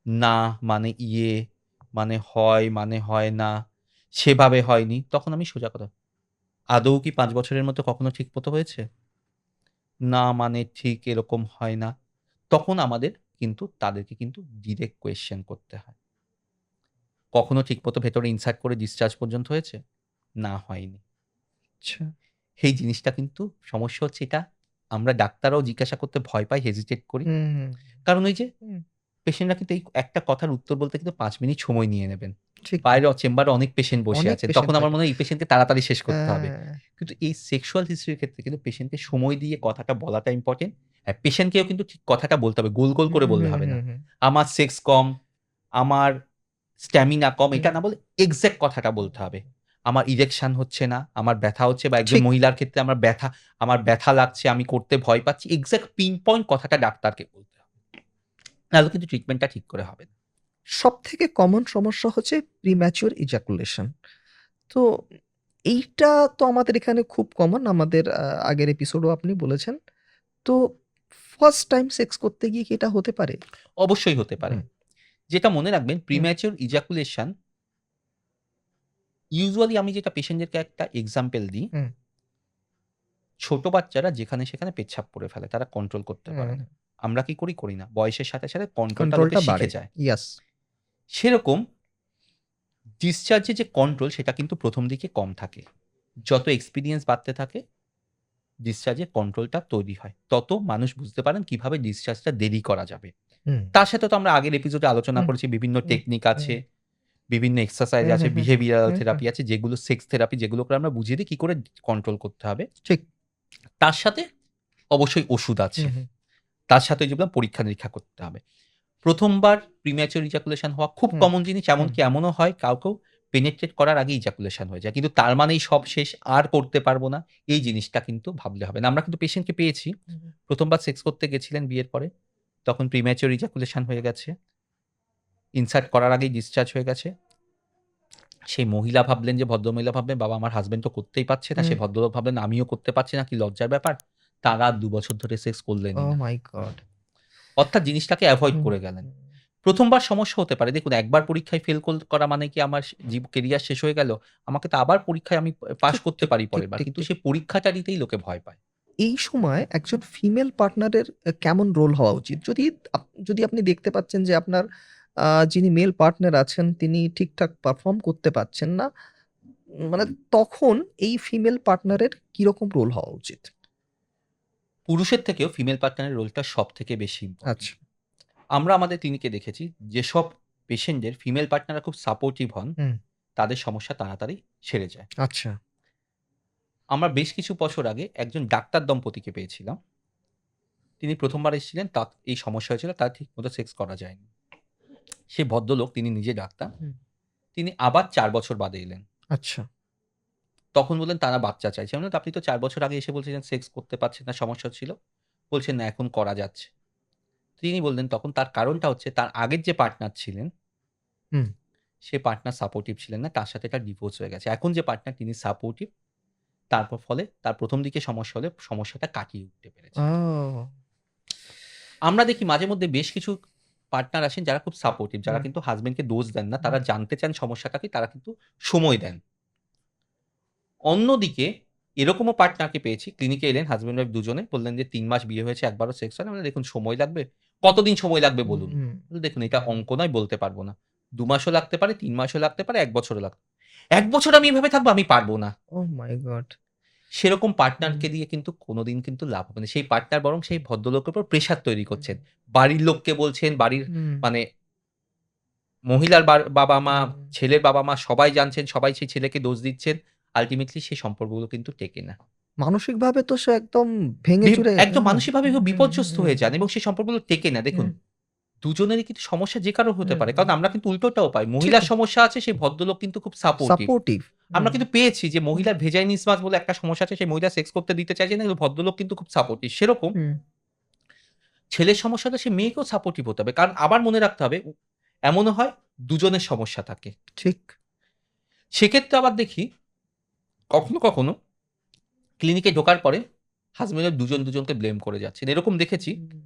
না মানে ইয়ে, মানে হয়, মানে হয় না, সেভাবে হয়নি। তখন আমি সোজা কথা, আদৌ কি ৫ বছরের মধ্যে কখনো ঠিকমতো হয়েছে? না মানে ঠিক এরকম হয় না। তখন আমাদের কিন্তু তাদেরকে কিন্তু ডিরেক্ট কোয়েশ্চেন করতে হয়। কখনো ঠিকমতো ভেতরে ইনসার্ট করে ডিসচার্জ পর্যন্ত হয়েছে? না হয়নি। আচ্ছা। এই জিনিসটা কিন্তু সমস্যা হচ্ছে এটা, আমরা ডাক্তাররাও জিজ্ঞাসা করতে ভয় পাই, হেজিটেট করি। হুম। কারণ ওই যে হুম। পেশেন্টরা কিন্তু এই একটা কথার উত্তর বলতে কিন্তু ৫ মিনিট সময় নিয়ে নেবেন। ঠিক। বাইরে চেম্বারে অনেক পেশেন্ট বসে অনেক আছেন। পেশেন্ট তখন আমার থাকে। মনে হয় এই পেশেন্টকে তাড়াতাড়ি শেষ করতে হবে। হ্যাঁ। কিন্তু এই সেক্সুয়াল হিস্ট্রির ক্ষেত্রে কিন্তু পেশেন্টকে সময় দিয়ে কথাটা বলাটা ইম্পোর্টেন্ট। হ্যাঁ, পেশেন্টকেও কিন্তু ঠিক কথাটা বলতে হবে। গোল, গোল হুম, করে বললে হুম, হবে না। হুম, হুম। আমার সেক্স কম, আমার স্ট্যামিনা কম, হুম। এটা না বলে এক্সাক্ট কথাটা বলতে হবে। আমার ইরেকশন হচ্ছে না, আমার ব্যথা হচ্ছে, বা একজন ঠিক। মহিলার ক্ষেত্রে আমার ব্যথা লাগছে, আমি করতে ভয় পাচ্ছি। এক্সাক্ট পিন পয়েন্ট কথাটা ডাক্তারকে বলতে হবে। নাহলে কিন্তু ট্রিটমেন্টটা ঠিক করে হবে না। সবথেকে কমন সমস্যা হচ্ছে প্রিম্যাচিউর ইজাকুলেশন। তো এইটা তো আমাদের এখানে খুব কমন। আমাদের আগের এপিসোডেও আপনি বলেছেন। তো ফার্স্ট টাইম সেক্স করতে গিয়ে কি এটা হতে পারে? অবশ্যই হতে পারে। হুম। যেটা মনে রাখবেন, হুম। প্রিম্যাচিউর ইজাকুলেশন ইউজুয়ালি, আমি যেটা পেশেন্টদেরকে একটা এক্সাম্পল দিই, হুম। ছোট বাচ্চারা যেখানে সেখানে পেচ্ছাপ করে ফেলে, তারা কন্ট্রোল করতে পারে হুম। না। আমরা কি করি? করি না। বয়সের সাথে, সাথে কন্ট্রোলটা লোকে কন্ট্রোলটা বাড়ে। শিখে যায়। ইয়াস। সেরকম ডিসচার্জের যে কন্ট্রোল, সেটা কিন্তু ১ম দিকে কম থাকে। যত এক্সপেরিয়েন্স বাড়তে থাকে, ডিসচার্জের কন্ট্রোলটা তৈরি হয়। তত মানুষ বুঝতে পারেন কিভাবে ডিসচার্জটা দেরি করা যাবে। হুম। তার সাথে তো আমরা আগের এপিসোডে আলোচনা হুম। করেছি, বিভিন্ন হুম। টেকনিক আছে, হুম। বিভিন্ন এক্সারসাইজ হুম, আছে, হুম, হুম, বিহেভিয়ারাল হুম, হুম। থেরাপি আছে, যেগুলো সেক্স থেরাপি, যেগুলো করে আমরা বুঝিয়ে দিই কি করে কন্ট্রোল করতে হবে। ঠিক। তার সাথে অবশ্যই ওষুধ আছে। হুম, হুম, তার সাথে ওই যে বললাম পরীক্ষা-নিরীক্ষা করতে হবে। ১ম বার প্রিম্যাচিউর ইজাকুলেশন হওয়া খুব হুম, কমন জিনিস। হুম। এমনকি এমনও হয় কাউকেও পেনিট্রেট করার আগেই ইজাকুলেশন হয়ে যায়। কিন্তু তার মানেই সব শেষ, আর করতে পারব না। এই জিনিসটা কিন্তু ভাবলে হবে না। আমরা কিন্তু পেশেন্টকে পেয়েছি, হুম। ১ম বার সেক্স করতে গেছিলেন বিয়ের পরে, তখন প্রিম্যাচিউর ইজাকুলেশন হয়ে গেছে। ইনসার্ট করার আগেই ডিসচার্জ হয়ে গেছে। সেই মহিলা ভাবলেন, যে ভদ্রমহিলা ভাবলেন, বাবা আমার হাসব্যান্ড তো করতেই পারছে না। হুম। সেই ভদ্রলোক ভাবলেন আমিও করতে পারছি না, কি লজ্জার ব্যাপার। তারা আর ২ বছর ধরে সেক্স করলেনই ওহ না। মাই গড! অর্থাৎ জিনিসটাকে এভয়েড হুম, করে গেলেন। হুম। ১ম বার সমস্যা হতে পারে। দেখুন, একবার পরীক্ষায় ফেল করা মানে কি আমার কেরিয়ার শেষ হয়ে গেল? আমাকে তো আবার পরীক্ষায় আমি পাস ঠিক, করতে ঠিক, পারি ঠিক, পরের বার। ঠিক, কিন্তু ঠিক। সেই পরীক্ষাটা দিতেই লোকে ভয় পায়। এই সময় একজন ফিমেল পার্টনারের কেমন রোল হওয়া উচিত? যদি আপনি দেখতে পাচ্ছেন যে আপনার যিনি মেল পার্টনার আছেন তিনি ঠিকঠাক পারফর্ম করতে পারছেন না, মানে তখন এই ফিমেল পার্টনারের কিরকম রোল হওয়া উচিত? পুরুষের থেকেও ফিমেল পার্টনারের রোলটা সবথেকে বেশি ইম্পোর্টেন্ট। আচ্ছা। আমরা আমাদের ক্লিনিকে দেখেছি, যেসব পেশেন্টদের ফিমেল পার্টনাররা খুব সাপোর্টিভ হন, হুম। তাদের সমস্যা তাড়াতাড়ি সেরে যায়। আচ্ছা। আমরা বেশ কিছু বছর আগে একজন ডাক্তার দম্পতিকে পেয়েছিলাম। তিনি ১ম বার এসেছিলেন, তার এই সমস্যা হয়েছিল, তার ঠিকমতো সেক্স করা যায়নি। সেই ভদ্রলোক, তিনি নিজে ডাক্তার। হুম। তিনি আবার ৪ বছর বাদে এলেন। আচ্ছা। তখন বললেন তারা বাচ্চা চাইছে। আমি বললাম, আপনি তো ৪ বছর আগে এসে বলছিলেন সেক্স করতে পারছেন না, সমস্যা ছিল। বলছেন না, এখন করা যাচ্ছে। তিনি বললেন তখন তার কারণটা হচ্ছে, তার আগের যে পার্টনার ছিলেন, হুম। সে পার্টনার সাপোর্টিভ ছিলেন না। তার সাথে তার ডিভোর্স হয়ে গেছে। এখন যে পার্টনার, তিনি সাপোর্টিভ। তারপর ফলে তার ১ম দিকে সমস্যা হলে সমস্যাটা কাটিয়ে উঠতে পেরেছে। ও! আমরা দেখি মাঝে মধ্যে বেশ কিছু পার্টনার আসেন যারা খুব সাপোর্টিভ, যারা হুম, কিন্তু হাসব্যান্ডকে দোষ দেন না। হুম, তারা জানতে চান সমস্যাটা কি, তারা কিন্তু সময় দেন। অন্যদিকে এরকমও পার্টনারকে পেয়েছি, ক্লিনিকে এলেন হাসব্যান্ড ওয়াইফ দুজনে, বললেন যে ৩ মাস বিয়ে হয়েছে, একবারও সেক্স হয় না। আমরা বললাম, দেখুন সময় লাগবে। কতদিন সময় লাগবে বলুন? হুম, বলল, দেখুন এটা অঙ্ক নয়, বলতে পারব না। 2 মাসও লাগতে পারে, 3 মাসও লাগতে পারে, 1 বছরও লাগতে পারে। 1 বছর আমি এভাবে থাকবো, আমি পারবো না। ওহ মাই গড! সেরকম হুম, পার্টনারকে দিয়ে কিন্তু কোনোদিন কিন্তু লাভ হবে না। সেই পার্টনার বরং সেই ভদ্রলোকের উপর প্রেশার তৈরি করছেন। বাড়ির লোককে বলছেন, বাড়ির হুম, মানে মহিলার বাবা-মা, হুম। ছেলের বাবা-মা সবাই জানছেন, সবাই সেই ছেলেকে দোষ দিচ্ছেন। আল্টিমেটলি সেই সম্পর্কগুলো কিন্তু টেকে না। মানসিকভাবে তো সে একদম ভেঙে চুরে একদম হ্যাঁ। মানসিকভাবে হুম, কেউ হুম, বিপর্যস্ত হুম, হয়ে যান এবং সেই সম্পর্কগুলো টেকে না। দেখুন, হুম, দুজনেরই কিন্তু সমস্যা যে কারো হতে হুম, পারে। কারণ আমরা কিন্তু উল্টোটাও পাই। ঠিক মহিলার সমস্যা আছে, সেই ভদ্রলোক কিন্তু খুব সাপোর্টিভ। সাপোর্টিভ। আমরা হুম, কিন্তু পেয়েছি যে হুম, মহিলার ভেজাইনিসমাস বলে একটা সমস্যা আছে, সেই মহিলা সেক্স করতে দিতে চাইছে না, কিন্তু ভদ্রলোক কিন্তু খুব সাপোর্টিভ। সেরকম হুম, ছেলের সমস্যা হলে সে মেয়েকেও সাপোর্টিভ হতে হবে। কারণ আবার মনে রাখতে হবে এমনও হয় দুজনের সমস্যা থাকে। ঠিক। সেক্ষেত্রে আবার দেখি কখনো ক্লিনিকে ঢোকার পরে হাসব্যান্ড দুজন দুজনকে ব্লেম করে যাচ্ছেন। এরকম দেখেছি হুম,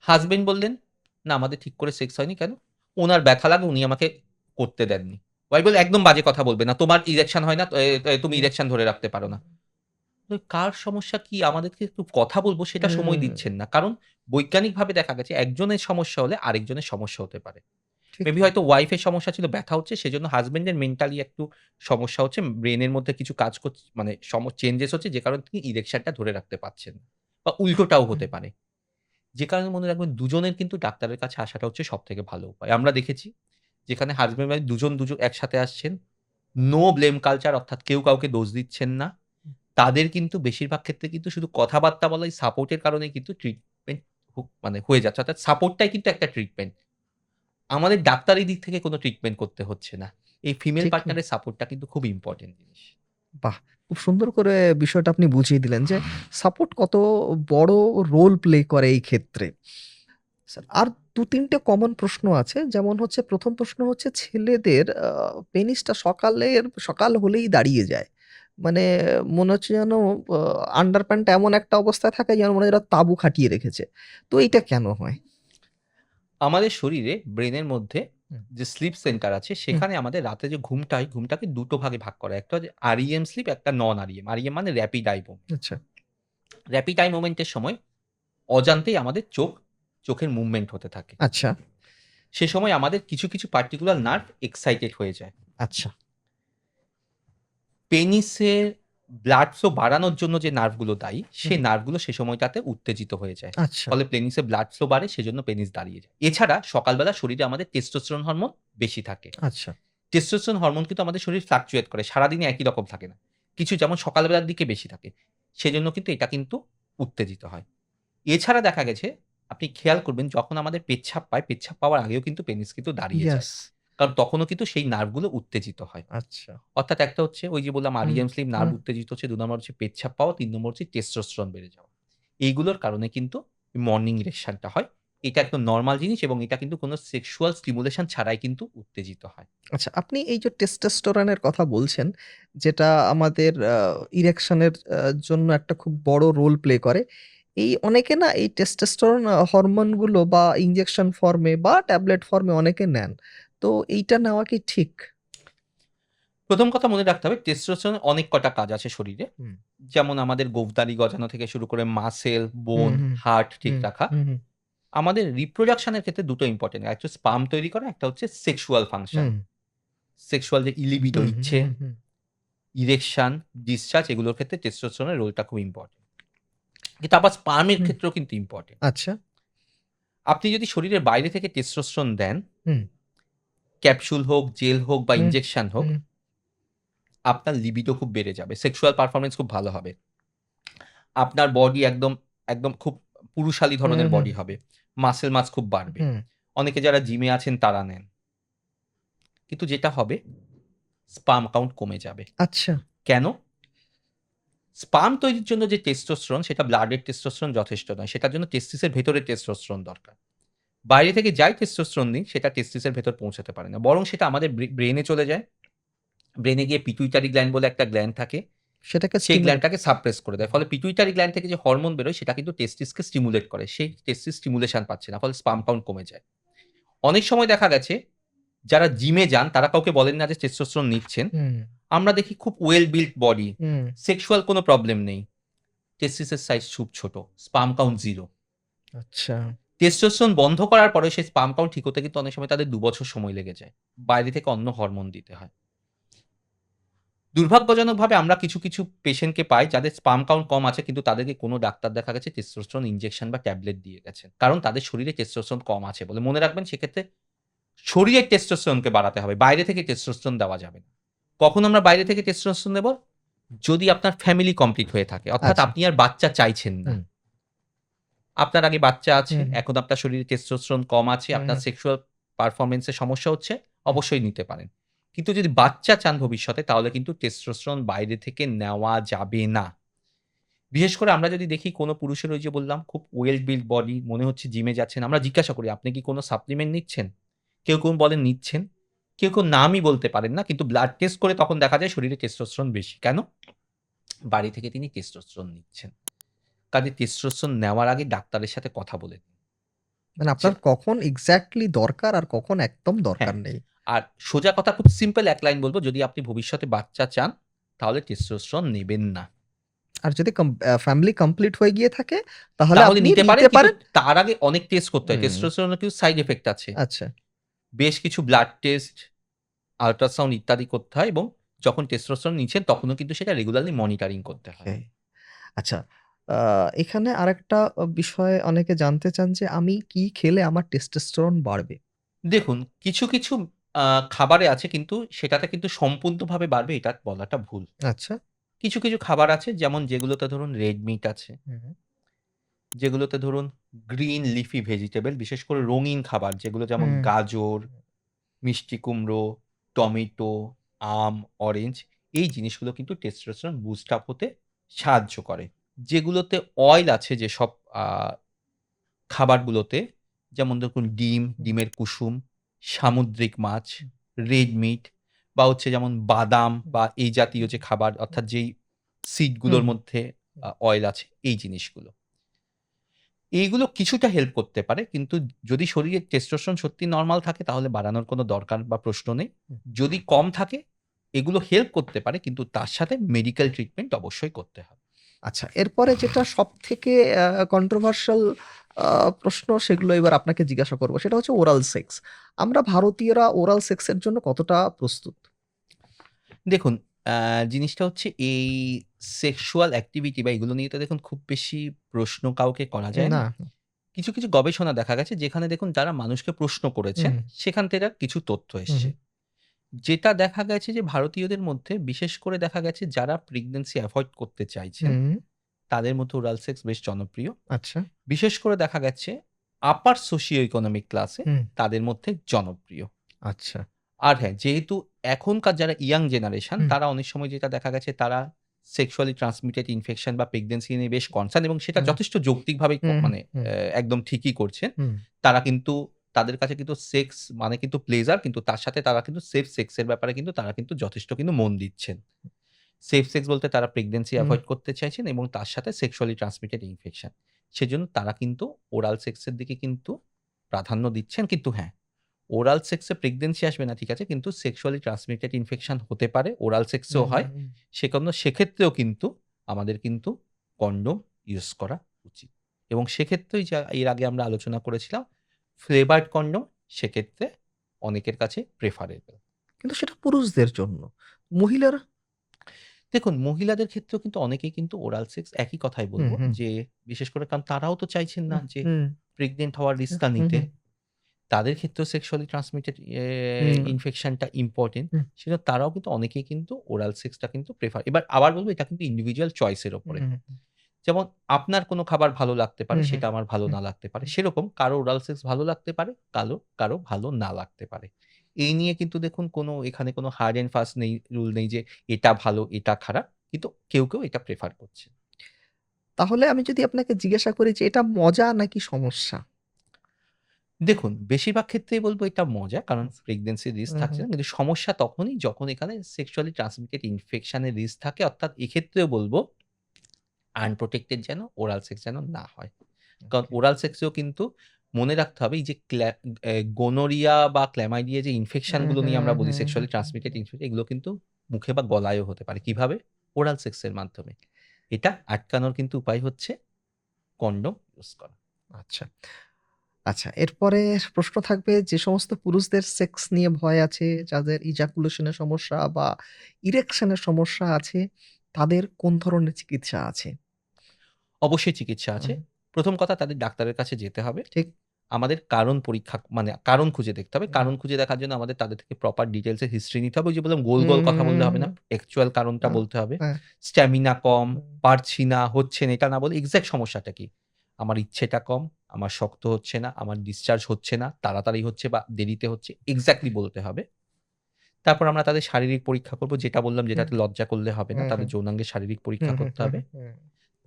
হাসব্যান্ড বললেন, "না আমাদের ঠিক করে সেক্স হয়নি কেন? উনার ব্যথা লাগে উনি আমাকে করতে দেননি।" ওয়াইফ বলল, "একদম বাজে কথা বলবে না। তোমার ইরেকশন হয় না, তুমি হুম, ইরেকশন ধরে রাখতে পারো না।" তো কার সমস্যা কি আমাদেরকে একটু কথা বলব সেটা সময় হুম, দিচ্ছেন না। কারণ বৈজ্ঞানিকভাবে দেখা গেছে একজনের সমস্যা হলে আরেকজনের সমস্যা হতে পারে। ঠিক। মেবি হয়তো ওয়াইফের সমস্যা ছিল ব্যথা হচ্ছে সেজন্য হাসব্যান্ডের মেন্টালি একটু সমস্যা হচ্ছে। ব্রেইনের মধ্যে কিছু কাজ করছে মানে চেঞ্জেস হচ্ছে যে কারণে তিনি ইরেকশনটা ধরে রাখতে পারছেন না। বা উল্টোটাও হুম, হতে পারে। যে কারণে মনে রাখবেন দুজনের কিন্তু ডাক্তারের কাছে আসাটা হচ্ছে সবথেকে ভালো উপায়। আমরা দেখেছি যেখানে হাসব্যান্ড ওয়াইফ দুজন একসাথে আসছেন। নো ব্লেম কালচার অর্থাৎ কেউ কাউকে দোষ দিচ্ছেন না। তাদের কিন্তু বেশিরভাগ ক্ষেত্রে কিন্তু শুধু কথাবার্তা বলা এই সাপোর্ট এর কারণেই কিন্তু ট্রিটমেন্ট মানে হয়ে যাচ্ছে। অর্থাৎ সাপোর্টটাই কিন্তু একটা ট্রিটমেন্ট। আমাদের ডাক্তারি দিক থেকে কোনো ট্রিটমেন্ট করতে হচ্ছে না। এই ফিমেল ঠিক। পার্টনারের সাপোর্টটা কিন্তু খুব ইম্পোর্টেন্ট জিনিস। বাহ! খুব সুন্দর করে বিষয়টা আপনি বুঝিয়ে দিলেন যে সাপোর্ট কত বড় রোল প্লে করে এই ক্ষেত্রে। স্যার আর ২-৩ টে কমন প্রশ্ন আছে। যেমন হচ্ছে ১ম প্রশ্ন হচ্ছে ছেলেদের পেনিসটা সকাল হলেই দাঁড়িয়ে যায়। মানে মনে হচ্ছে যেন আ আন্ডারপ্যান্টটা এমন একটা অবস্থায় থাকে যেন মনে হয় এরা তাঁবু খাটিয়ে রেখেছে। তো এইটা কেন হয়? আমাদের শরীরে ব্রেইনের মধ্যে হুম, যে স্লিপ সেন্টার আছে হুম, সেখানে আমাদের রাতে যে ঘুমটা হয় ঘুমটাকে ২ টো ভাগে ভাগ করা হয়। একটা হচ্ছে REM স্লিপ, একটা নন REM। REM মানে র‍্যাপিড আই মুভমেন্ট। আচ্ছা, র‍্যাপিড আই মুভমেন্ট এর সময় অজান্তেই আমাদের চোখের মুভমেন্ট হতে থাকে। আচ্ছা, সে সময় আমাদের কিছু পার্টিকুলার নার্ভ এক্সাইটেড হয়ে যায়। আচ্ছা, পেনিসের ব্লাড ফ্লো বাড়ানোর জন্য যে নার্ভগুলো দায়ী, হুম, সেই নার্ভগুলো সে সময়টাতে উত্তেজিত হয়ে যায়। আচ্ছা, ফলে পেনিসে ব্লাড ফ্লো বাড়ে, সেজন্য পেনিস দাঁড়িয়ে যায়। এছাড়া সকালবেলা শরীরে আমাদের টেস্টোস্টেরন হরমোন বেশি থাকে। আচ্ছা, টেস্টোস্টেরন হরমোন কিন্তু আমাদের শরীর ফ্লাকচুয়েট করে। সারাদিনে একই রকম থাকে না। কিছু যেমন সকালবেলার দিকে বেশি থাকে। সেজন্য কিন্তু এটা কিন্তু উত্তেজিত হয়। এছাড়া দেখা গেছে আপনি খেয়াল করবেন যখন আমাদের পেচ্ছাপ পায়, পেচ্ছাপ পাওয়ার আগেও কিন্তু পেনিস কিন্তু দাঁড়িয়ে যায়। ইয়েস, কারণ তখনও কিন্তু সেই নার্ভগুলো উত্তেজিত হয়। আচ্ছা, অর্থাৎ একটা হচ্ছে ওই যে বললাম হুম, REM স্লিপ নার্ভ হুম। উত্তেজিত হচ্ছে, ২ নম্বর হচ্ছে পেচ্ছাপ পাওয়া, ৩ নম্বর হচ্ছে টেস্টোস্টেরন বেড়ে যাওয়া। এইগুলোর কারণে কিন্তু মর্নিং ইরেকশনটা হয়। এটা একদম নরমাল জিনিস এবং এটা কিন্তু কোনো সেক্সুয়াল স্টিমুলেশন ছাড়াই কিন্তু উত্তেজিত হয়। আচ্ছা, আপনি এই যে টেস্টোস্টেরনের কথা বলছেন, যেটা আমাদের ইরেকশনের জন্য একটা খুব বড় রোল প্লে করে। এই অনেকে না এই টেস্টোস্টেরন হরমোনগুলো বা ইনজেকশন ফর্মে বা ট্যাবলেট ফর্মে অনেকে নেন। তো এইটা নেওয়া কি ঠিক? ১ম কথা মনে রাখতে হবে টেস্টোস্টেরনের অনেক কটা কাজ আছে শরীরে। হুম, যেমন আমাদের গোঁফদাড়ি গজানো থেকে শুরু করে মাসল, হুম, বোন, হুম, হার্ট ঠিক হুম, রাখা। হুম, হুম, আমাদের রিপ্রোডাকশন এর ক্ষেত্রে দুটো ইম্পোর্টেন্ট। একটা হচ্ছে স্পার্ম তৈরি করা, একটা হচ্ছে সেক্সুয়াল ফাংশন। হুম, সেক্সুয়াল যে লিবিডো হুম, হুম, ইচ্ছে, হুম, হুম। ইরেকশন, ডিসচার্জ এগুলোর ক্ষেত্রে টেস্টোস্টেরনের রোলটা খুব ইম্পোর্টেন্ট। কিন্তু আবার স্পার্মের হুম, ক্ষেত্রেও কিন্তু ইম্পোর্টেন্ট। আচ্ছা, আপনি যদি শরীরের বাইরে থেকে টেস্টোস্টেরন দেন, হুম, ক্যাপসুল হোক, জেল হোক বা হুম, ইনজেকশন হোক, হুম, আপনার লিবিডো খুব বেড়ে যাবে। সেক্সুয়াল পারফরম্যান্স খুব ভালো হবে। আপনার বডি একদম খুব পুরুষালী হুম, ধরনের হুম, বডি হবে। মাসল মাস খুব বাড়বে। হুম, অনেকে যারা জিমে আছেন তারা নেন। কিন্তু যেটা হবে স্পার্ম কাউন্ট কমে যাবে। আচ্ছা, কেন? স্পার্ম তৈরির জন্য যে টেস্টোস্টেরন সেটা ব্লাডের টেস্টোস্টেরন যথেষ্ট নয়। সেটার জন্য টেস্টিসের ভেতরে টেস্টোস্টেরন দরকার। বাইরে থেকে যাই টেস্টোস্টেরন দিই সেটা টেস্টিসের ভেতর পৌঁছাতে পারে না। বরং সেটা আমাদের ব্রেইনে চলে যায়। ব্রেইনে গিয়ে পিটুইটারি গ্ল্যান্ড বলে একটা গ্ল্যান্ড থাকে। সেটাকে সেই স্টিমুলেট গ্ল্যান্ডটাকে সাপ্রেস করে দেয়। ফলে পিটুইটারি গ্ল্যান্ড থেকে যে হরমোন বেরোয় সেটা কিন্তু টেস্টিসকে স্টিমুলেট করে। সেই টেস্টিস স্টিমুলেশন পাচ্ছে না। ফলে স্পার্ম কাউন্ট কমে যায়। অনেক সময় দেখা গেছে যারা জিমে যান তারা কাউকে বলেন না যে টেস্টোস্টেরন নিচ্ছেন। হুম, আমরা দেখি খুব ওয়েল বিল্ট বডি, হুম, সেক্সুয়াল কোনো প্রবলেম নেই। টেস্টিসের সাইজ খুব ছোট। Sperm count 0। আচ্ছা, টেস্টোস্টেরন বন্ধ করার পরে সেই স্পার্ম কাউন্ট ঠিক হতে কিন্তু অনেক সময় তাদের ২ বছর সময় লেগে যায়। বাইরে থেকে অন্য হরমোন দিতে হয়। দুর্ভাগ্যজনকভাবে আমরা কিছু পেশেন্টকে পাই যাদের স্পার্ম কাউন্ট কম আছে কিন্তু তাদেরকে কোনো ডাক্তার দেখা গেছে টেস্টোস্টেরন ইনজেকশন বা ট্যাবলেট দিয়ে গেছেন। কারণ তাদের শরীরে টেস্টোস্টেরন কম আছে বলে। মনে রাখবেন সেক্ষেত্রে শরীরের টেস্টোস্টেরনকে বাড়াতে হবে। বাইরে থেকে টেস্টোস্টেরন দেওয়া যাবে না। কখন আমরা বাইরে থেকে টেস্টোস্টেরন দেব? যদি আপনার ফ্যামিলি কমপ্লিট হয়ে থাকে। অর্থাৎ আচ্ছা। আপনি আর বাচ্চা চাইছেন না। হুম, আপনার আগে বাচ্চা আছে, হুম, হুম, এখন আপনার শরীরে টেস্টোস্টেরন কম আছে, হুম, আপনার হুম, সেক্সুয়াল পারফরম্যান্স এ সমস্যা হচ্ছে, হুম। অবশ্যই নিতে পারেন। কিন্তু যদি বাচ্চা চান ভবিষ্যতে তাহলে কিন্তু টেস্টোস্টেরন বাইরে থেকে নেওয়া যাবে না। বিশেষ করে আমরা যদি দেখি কোনো পুরুষের ওই যে বললাম খুব ওয়েল বিল্ড বডি, মনে হচ্ছে জিমে যাচ্ছেন। আমরা জিজ্ঞাসা করি, "আপনি কি কোনো সাপ্লিমেন্ট নিচ্ছেন?" কেউ বলেন নিচ্ছেন। কেউ নামই বলতে পারেন না। কিন্তু ব্লাড টেস্ট করে তখন দেখা যায় শরীরে টেস্টোস্টেরন বেশি। কেন? বাড়ি থেকে তিনি টেস্টোস্টেরন নিচ্ছেন। কাজেই টেস্টোস্টেরন নেওয়ার আগে ডাক্তারের সাথে কথা বলে নিন। মানে যে আপনার কখন এক্সাক্টলি দরকার আর কখন একদম হ্যাঁ, দরকার নেই। আর সোজা কথা খুব সিম্পল এক লাইন বলব, যদি আপনি ভবিষ্যতে বাচ্চা চান তাহলে টেস্টোস্টেরন নেবেন না। আর যদি ফ্যামিলি কমপ্লিট হয়ে গিয়ে থাকে তাহলে তাহলে আপনি নিতে পারেন নিতে কিন্তু পারেন। তার আগে অনেক টেস্ট করতে হয়। হুম, টেস্টোস্টেরনের কিছু সাইড ইফেক্ট আছে। আচ্ছা। বেশ কিছু ব্লাড টেস্ট, আল্ট্রাসাউন্ড ইত্যাদি করতে হয় এবং যখন টেস্টোস্টেরন নিচ্ছেন তখনও কিন্তু সেটা রেগুলারলি মনিটরিং করতে হয়। ওকে। আচ্ছা, আ এখানে আরেকটা বিষয় অনেকে জানতে চান যে আমি কি খেলে আমার টেস্টোস্টেরন বাড়বে? দেখুন কিছু আ খাবারে আছে কিন্তু সেটাতে কিন্তু সম্পূর্ণভাবে বাড়বে এটা বলাটা ভুল। আচ্ছা। কিছু খাবার আছে যেমন যেগুলোতে ধরুন রেড মিট আছে, হুম, যেগুলোতে ধরুন গ্রিন লিফি ভেজিটেবল বিশেষ করে রঙিন খাবার যেগুলো যেমন হুম, গাজর, মিষ্টি কুমড়ো, টমেটো, আম, অরেঞ্জ এই জিনিসগুলো কিন্তু টেস্টোস্টেরন বুস্ট আপ হতে সাহায্য করে। যেগুলোতে অয়েল আছে যেসব আ খাবারগুলোতে যেমন দেখুন ডিম, হুম, ডিমের কুসুম, সামুদ্রিক মাছ, হুম, রেড মিট বা হচ্ছে যেমন বাদাম হুম, বা এই জাতীয় হুম, যে খাবার হুম, অর্থাৎ যেই সিড হুম, গুলোর হুম, মধ্যে অয়েল আছে এই জিনিসগুলো। এইগুলো কিছুটা হেল্প করতে পারে। কিন্তু যদি শরীরে টেস্টোস্টেরন সত্যি নরমাল থাকে তাহলে বাড়ানোর কোনো দরকার বা প্রশ্ন নেই। হুম। যদি কম থাকে এগুলো হেল্প করতে পারে কিন্তু তার সাথে মেডিকেল ট্রিটমেন্ট অবশ্যই করতে হবে। আচ্ছা, এরপরে যেটা সবথেকে কন্ট্রোভার্সিয়াল আ প্রশ্ন সেগুলো এবার আপনাকে জিজ্ঞাসা করব। সেটা হচ্ছে ওরাল সেক্স। আমরা ভারতীয়রা ওরাল সেক্স এর জন্য কতটা প্রস্তুত? দেখুন আ জিনিসটা হচ্ছে এই সেক্সুয়াল অ্যাক্টিভিটি বা এগুলো নিয়ে তো দেখুন খুব বেশি প্রশ্ন কাউকে করা যায় না। না। কিছু গবেষণা দেখা গেছে যেখানে দেখুন যারা মানুষকে প্রশ্ন করেছেন হুম, সেখান থেকে কিছু তথ্য হুম, এসছে। হুম, যেটা দেখা গেছে যে ভারতীয়দের মধ্যে বিশেষ করে দেখা গেছে যারা প্রেগন্যান্সি এভয়েড করতে চাইছেন হুম, তাদের মধ্যে ওরাল সেক্স বেশ জনপ্রিয়। আচ্ছা। বিশেষ করে দেখা গেছে আপার সোশিও ইকোনমিক ক্লাসে হুম, তাদের মধ্যে জনপ্রিয়। আচ্ছা। আর হ্যাঁ, যেহেতু এখনকার যারা ইয়াং জেনারেশন হুম, তারা অনেক সময় যেটা দেখা গেছে তারা সেক্সুয়ালি ট্রান্সমিটেড ইনফেকশন বা প্রেগন্যান্সি নিয়ে বেশ কনসার্ন এবং সেটা হুম, যথেষ্ট যৌক্তিকভাবেই হুম, মানে হুম, একদম ঠিকই করছেন। হুম, তারা কিন্তু তাদের কাছে কিন্তু সেক্স মানে কিন্তু প্লেজার কিন্তু তার সাথে তারা কিন্তু সেফ সেক্স এর ব্যাপারে কিন্তু তারা কিন্তু যথেষ্ট কিন্তু মন দিচ্ছেন। সেফ সেক্স বলতে তারা প্রেগন্যান্সি হুম। এভয়েড করতে চাইছেন এবং তার সাথে সেক্সুয়ালি ট্রান্সমিটেড ইনফেকশন। সেজন্য তারা কিন্তু ওরাল সেক্স এর দিকে কিন্তু প্রাধান্য দিচ্ছেন। কিন্তু হ্যাঁ, ওরাল সেক্সে প্রেগন্যান্সি আসবে না ঠিক আছে। কিন্তু সেক্সুয়ালি ট্রান্সমিটেড ইনফেকশন হতে পারে। ওরাল সেক্সেও হুম, হয়। হুম। সেক্ষেত্রেও কিন্তু আমাদের কিন্তু কন্ডোম ইউজ করা উচিত। এবং সেক্ষেত্রেই যা এর আগে আমরা আলোচনা করেছিলাম ফ্লেভারড কন্ডোম সেক্ষেত্রে অনেকের কাছে প্রেফারেবল। কিন্তু সেটা পুরুষদের জন্য। মহিলারা? দেখুন মহিলাদের ক্ষেত্রেও কিন্তু অনেকেই কিন্তু ওরাল সেক্স একই কথাই হুম, বলব হুম, যে বিশেষ করে কারণ তারাও তো চাইছেন না হুম, যে হুম, প্রেগন্যান্ট হওয়ার রিস্কটা হুম, নিতে। হুম, তাদের ক্ষেত্রেও সেক্সুয়ালি ট্রান্সমিটেড হুম, ইনফেকশনটা ইম্পোর্টেন্ট। হুম, সেজন্য তারাও কিন্তু অনেকেই কিন্তু ওরাল সেক্সটা কিন্তু প্রেফার এবার আবার বলব এটা কিন্তু ইন্ডিভিজুয়াল চয়েস এর উপরে। হুম, যেমন আপনার কোনো খাবার ভালো লাগতে পারে, হুম, হুম, সেটা আমার ভালো হুম, না লাগতে পারে। সেরকম কারো ওরাল সেক্স ভালো লাগতে পারে, কারো ভালো না লাগতে পারে। এই নিয়ে কিন্তু দেখুন কোনো এখানে কোনো হার্ড অ্যান্ড ফাস্ট নেই, রুল নেই যে এটা ভালো, এটা খারাপ। কিন্তু কেউ এটা প্রেফার করছে। তাহলে আমি যদি আপনাকে জিজ্ঞাসা করি যে এটা মজা নাকি সমস্যা? দেখুন, বেশিরভাগ ক্ষেত্রেই বলব এটা মজা। কারণ আচ্ছা। প্রেগন্যান্সির রিস্ক হুম, থাকছে হুম, না। কিন্তু সমস্যা তখনই যখন এখানে সেক্সুয়ালি ট্রান্সমিটেড ইনফেকশন এর রিস্ক থাকে। অর্থাৎ এক্ষেত্রেও বলব আনপ্রটেক্টেড যেন ওরাল সেক্স যেন না হয়। কারণ ওকে। ওরাল সেক্সেও কিন্তু মনে রাখতে হবে এই যে গোনোরিয়া বা ক্ল্যামাইডিয়া যে ইনফেকশন হুম, গুলো নিয়ে হুম, আমরা বলি হুম, হুম, সেক্সুয়ালি ট্রান্সমিটেড হুম। ইনফেকশন এগুলো কিন্তু মুখে বা গলায়ও হতে পারে। কিভাবে? ওরাল সেক্স এর মাধ্যমে। এটা আটকানোর কিন্তু উপায় হচ্ছে কন্ডোম ইউজ করা। আচ্ছা। আচ্ছা, এরপরে প্রশ্ন থাকবে যে সমস্ত পুরুষদের সেক্স নিয়ে ভয় আছে, যাদের ইজাকুলেশন এর সমস্যা বা ইরেকশন এর সমস্যা আছে, তাদের কোন ধরনের চিকিৎসা আছে? অবশ্যই চিকিৎসা আছে। হুম, ১ম কথা তাদের ডাক্তারের কাছে যেতে হবে। ঠিক। আমাদের কারণ পরীক্ষা মানে কারণ খুঁজে দেখতে হবে। হুম, কারণ খুঁজে দেখার জন্য আমাদের তাদের থেকে প্রপার ডিটেইলস এর হিস্ট্রি নিতে হবে। ওই যে বললাম গোল, হুম, গোল কথা হুম, বললে হুম, হবে না। হুম। অ্যাকচুয়াল কারণটা আ বলতে হবে। হ্যাঁ, স্ট্যামিনা কম, হুম, পারছি না, হচ্ছে না এটা না বলে এক্সাক্ট সমস্যাটা কি? আমার ইচ্ছেটা কম, আমার শক্ত হচ্ছে না, আমার ডিসচার্জ হচ্ছে না, তাড়াতাড়ি হচ্ছে বা দেরিতে হচ্ছে এক্সাক্টলি বলতে হবে। তারপর আমরা তাদের শারীরিক পরীক্ষা করব। যেটা বললাম হুম, যেটাতে লজ্জা করলে হবে না। হুম, তাদের হুম, যৌনাঙ্গের শারীরিক পরীক্ষা হুম, হুম, করতে হুম, হবে। হুম,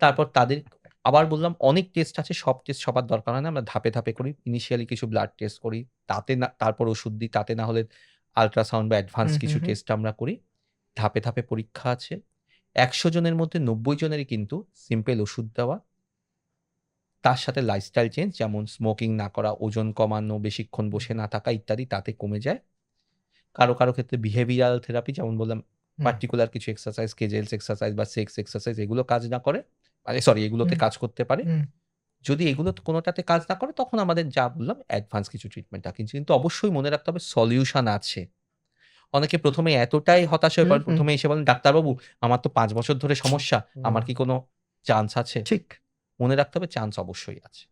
তারপর তাদের আবার বললাম অনেক টেস্ট আছে। সব টেস্ট সবার দরকার হয় না। আমরা ধাপে, ধাপে করি। ইনিশিয়ালি কিছু ব্লাড টেস্ট করি। তাতে না তারপর ওষুধ দিই। তাতে না হলে আল্ট্রাসাউন্ড বা অ্যাডভান্স হুম, হুম, কিছু হুম। টেস্ট আমরা করি। ধাপে, ধাপে পরীক্ষা আছে। ১০০ জনের মধ্যে ৯০ জনেরই কিন্তু সিম্পল ওষুধ দেওয়া। তার সাথে লাইফস্টাইল চেঞ্জ যেমন স্মোকিং না করা, ওজন কমানো, বেশিক্ষণ বসে না থাকা ইত্যাদি তাতে কমে যায়। কারো, কারো ক্ষেত্রে বিহেভিয়ারাল থেরাপি যেমন বললাম হুম, পার্টিকুলার কিছু এক্সারসাইজ, কেজেলস এক্সারসাইজ বা সেক্স এক্সারসাইজ এগুলো কাজ না করে মানে সরি এগুলোতে হুম, কাজ করতে পারে। হুম, যদি এগুলো কোনোটাতে কাজ না করে তখন আমাদের যা বললাম অ্যাডভান্স কিছু ট্রিটমেন্ট থাকে। কিন্তু অবশ্যই মনে রাখতে হবে সলিউশন আছে। অনেকে ১ম এ এতটাই হতাশ হয়ে হুম, পড়েন, হুম, ১ম এ এসে বলেন, "ডাক্তারবাবু আমার তো ৫ বছর ধরে সমস্যা। হুম, আমার কি কোনো চান্স আছে?" ঠিক, মনে রাখতে হবে চান্স অবশ্যই আছে।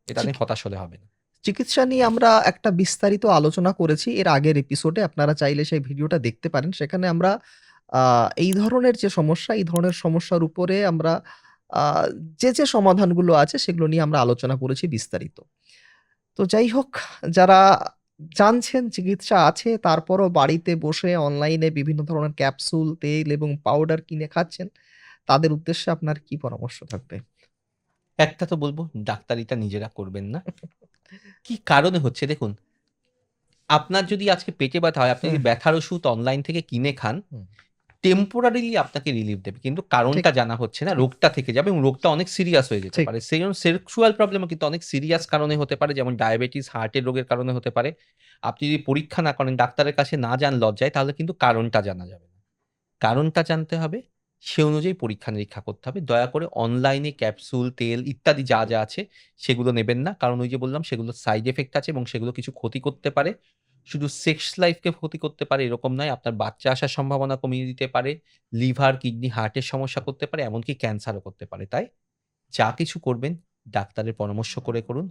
এটা ঠিক। নিয়ে হতাশ হলে হবে না। চিকিৎসা নিয়ে আমরা একটা বিস্তারিত আলোচনা করেছি এর আগের এপিসোডে। আপনারা চাইলে সেই ভিডিওটা দেখতে পারেন। সেখানে আমরা আ এই ধরনের যে সমস্যা, এই ধরনের সমস্যার উপরে আমরা আ যে সমাধানগুলো আছে সেগুলো নিয়ে আমরা আলোচনা করেছি বিস্তারিত। তো যাই হোক, যারা জানছেন চিকিৎসা আছে তারপরও বাড়িতে বসে অনলাইনে বিভিন্ন ধরনের ক্যাপসুল, তেল এবং পাউডার কিনে খাচ্ছেন, তাদের উদ্দেশ্যে আপনার কি পরামর্শ থাকবে? একটা তো বলব ডাক্তারিটা নিজেরা করবেন না। কি কারণে হচ্ছে দেখুন, আপনার যদি আজকে পেটে ব্যথা হয়, আপনি হুম, যদি ব্যথার ওষুধ অনলাইন থেকে কিনে খান, হুম। টেম্পোরারিলি আপনাকে রিলিফ দেবে। কিন্তু ঠিক, কারণটা জানা হচ্ছে না, ঠিক, রোগটা থেকে যাবে এবং রোগটা অনেক সিরিয়াস হয়ে যেতে ঠিক। পারে। সেজন্য সেক্সুয়াল প্রবলেমও কিন্তু অনেক সিরিয়াস কারণে হতে পারে যেমন ডায়াবেটিস, হার্টের রোগের কারণে হতে পারে। আপনি যদি পরীক্ষা না করেন, ডাক্তারের কাছে না যান লজ্জায় তাহলে কিন্তু কারণটা জানা যাবে না। কারণটা জানতে হবে, সে অনুযায়ী পরীক্ষা-নিরীক্ষা করতে হবে। দয়া করে অনলাইনে ক্যাপসুল, তেল ইত্যাদি যা, যা আছে সেগুলো নেবেন না। কারণ ওই যে বললাম সেগুলোর সাইড ইফেক্ট আছে এবং সেগুলো কিছু ক্ষতি করতে পারে। শুধু সেক্স লাইফকে ক্ষতি করতে পারে এরকম নয়, আপনার বাচ্চা আসার সম্ভাবনা কমিয়ে দিতে পারে, লিভার, কিডনি, হার্টের সমস্যা করতে পারে, এমনকি ক্যান্সারও করতে পারে। তাই যা কিছু করবেন ডাক্তারের পরামর্শ করে করুন।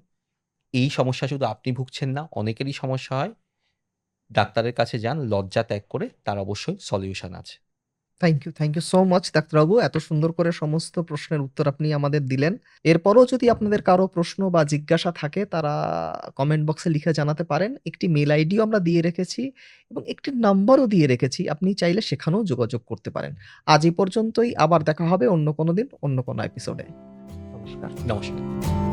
এই সমস্যা শুধু আপনি ভুগছেন না, অনেকেরই সমস্যা হয়। ডাক্তারের কাছে যান, লজ্জা ত্যাগ করে তার অবশ্যই সলিউশন আছে। থ্যাংক ইউ সো মাচ ডাক্তারবাবু। এত সুন্দর করে সমস্ত প্রশ্নের উত্তর আপনি আমাদের দিলেন। এরপরও যদি আপনাদের কারো প্রশ্ন বা জিজ্ঞাসা থাকে তারা কমেন্ট বক্সে লিখে জানাতে পারেন। একটি মেইল আইডিও আমরা দিয়ে রেখেছি এবং একটি নাম্বারও দিয়ে রেখেছি। আপনি চাইলে সেখানেও যোগাযোগ করতে পারেন। আজ এই পর্যন্তই। আবার দেখা হবে অন্য কোনো দিন, অন্য কোনো এপিসোডে। নমস্কার। নমস্কার।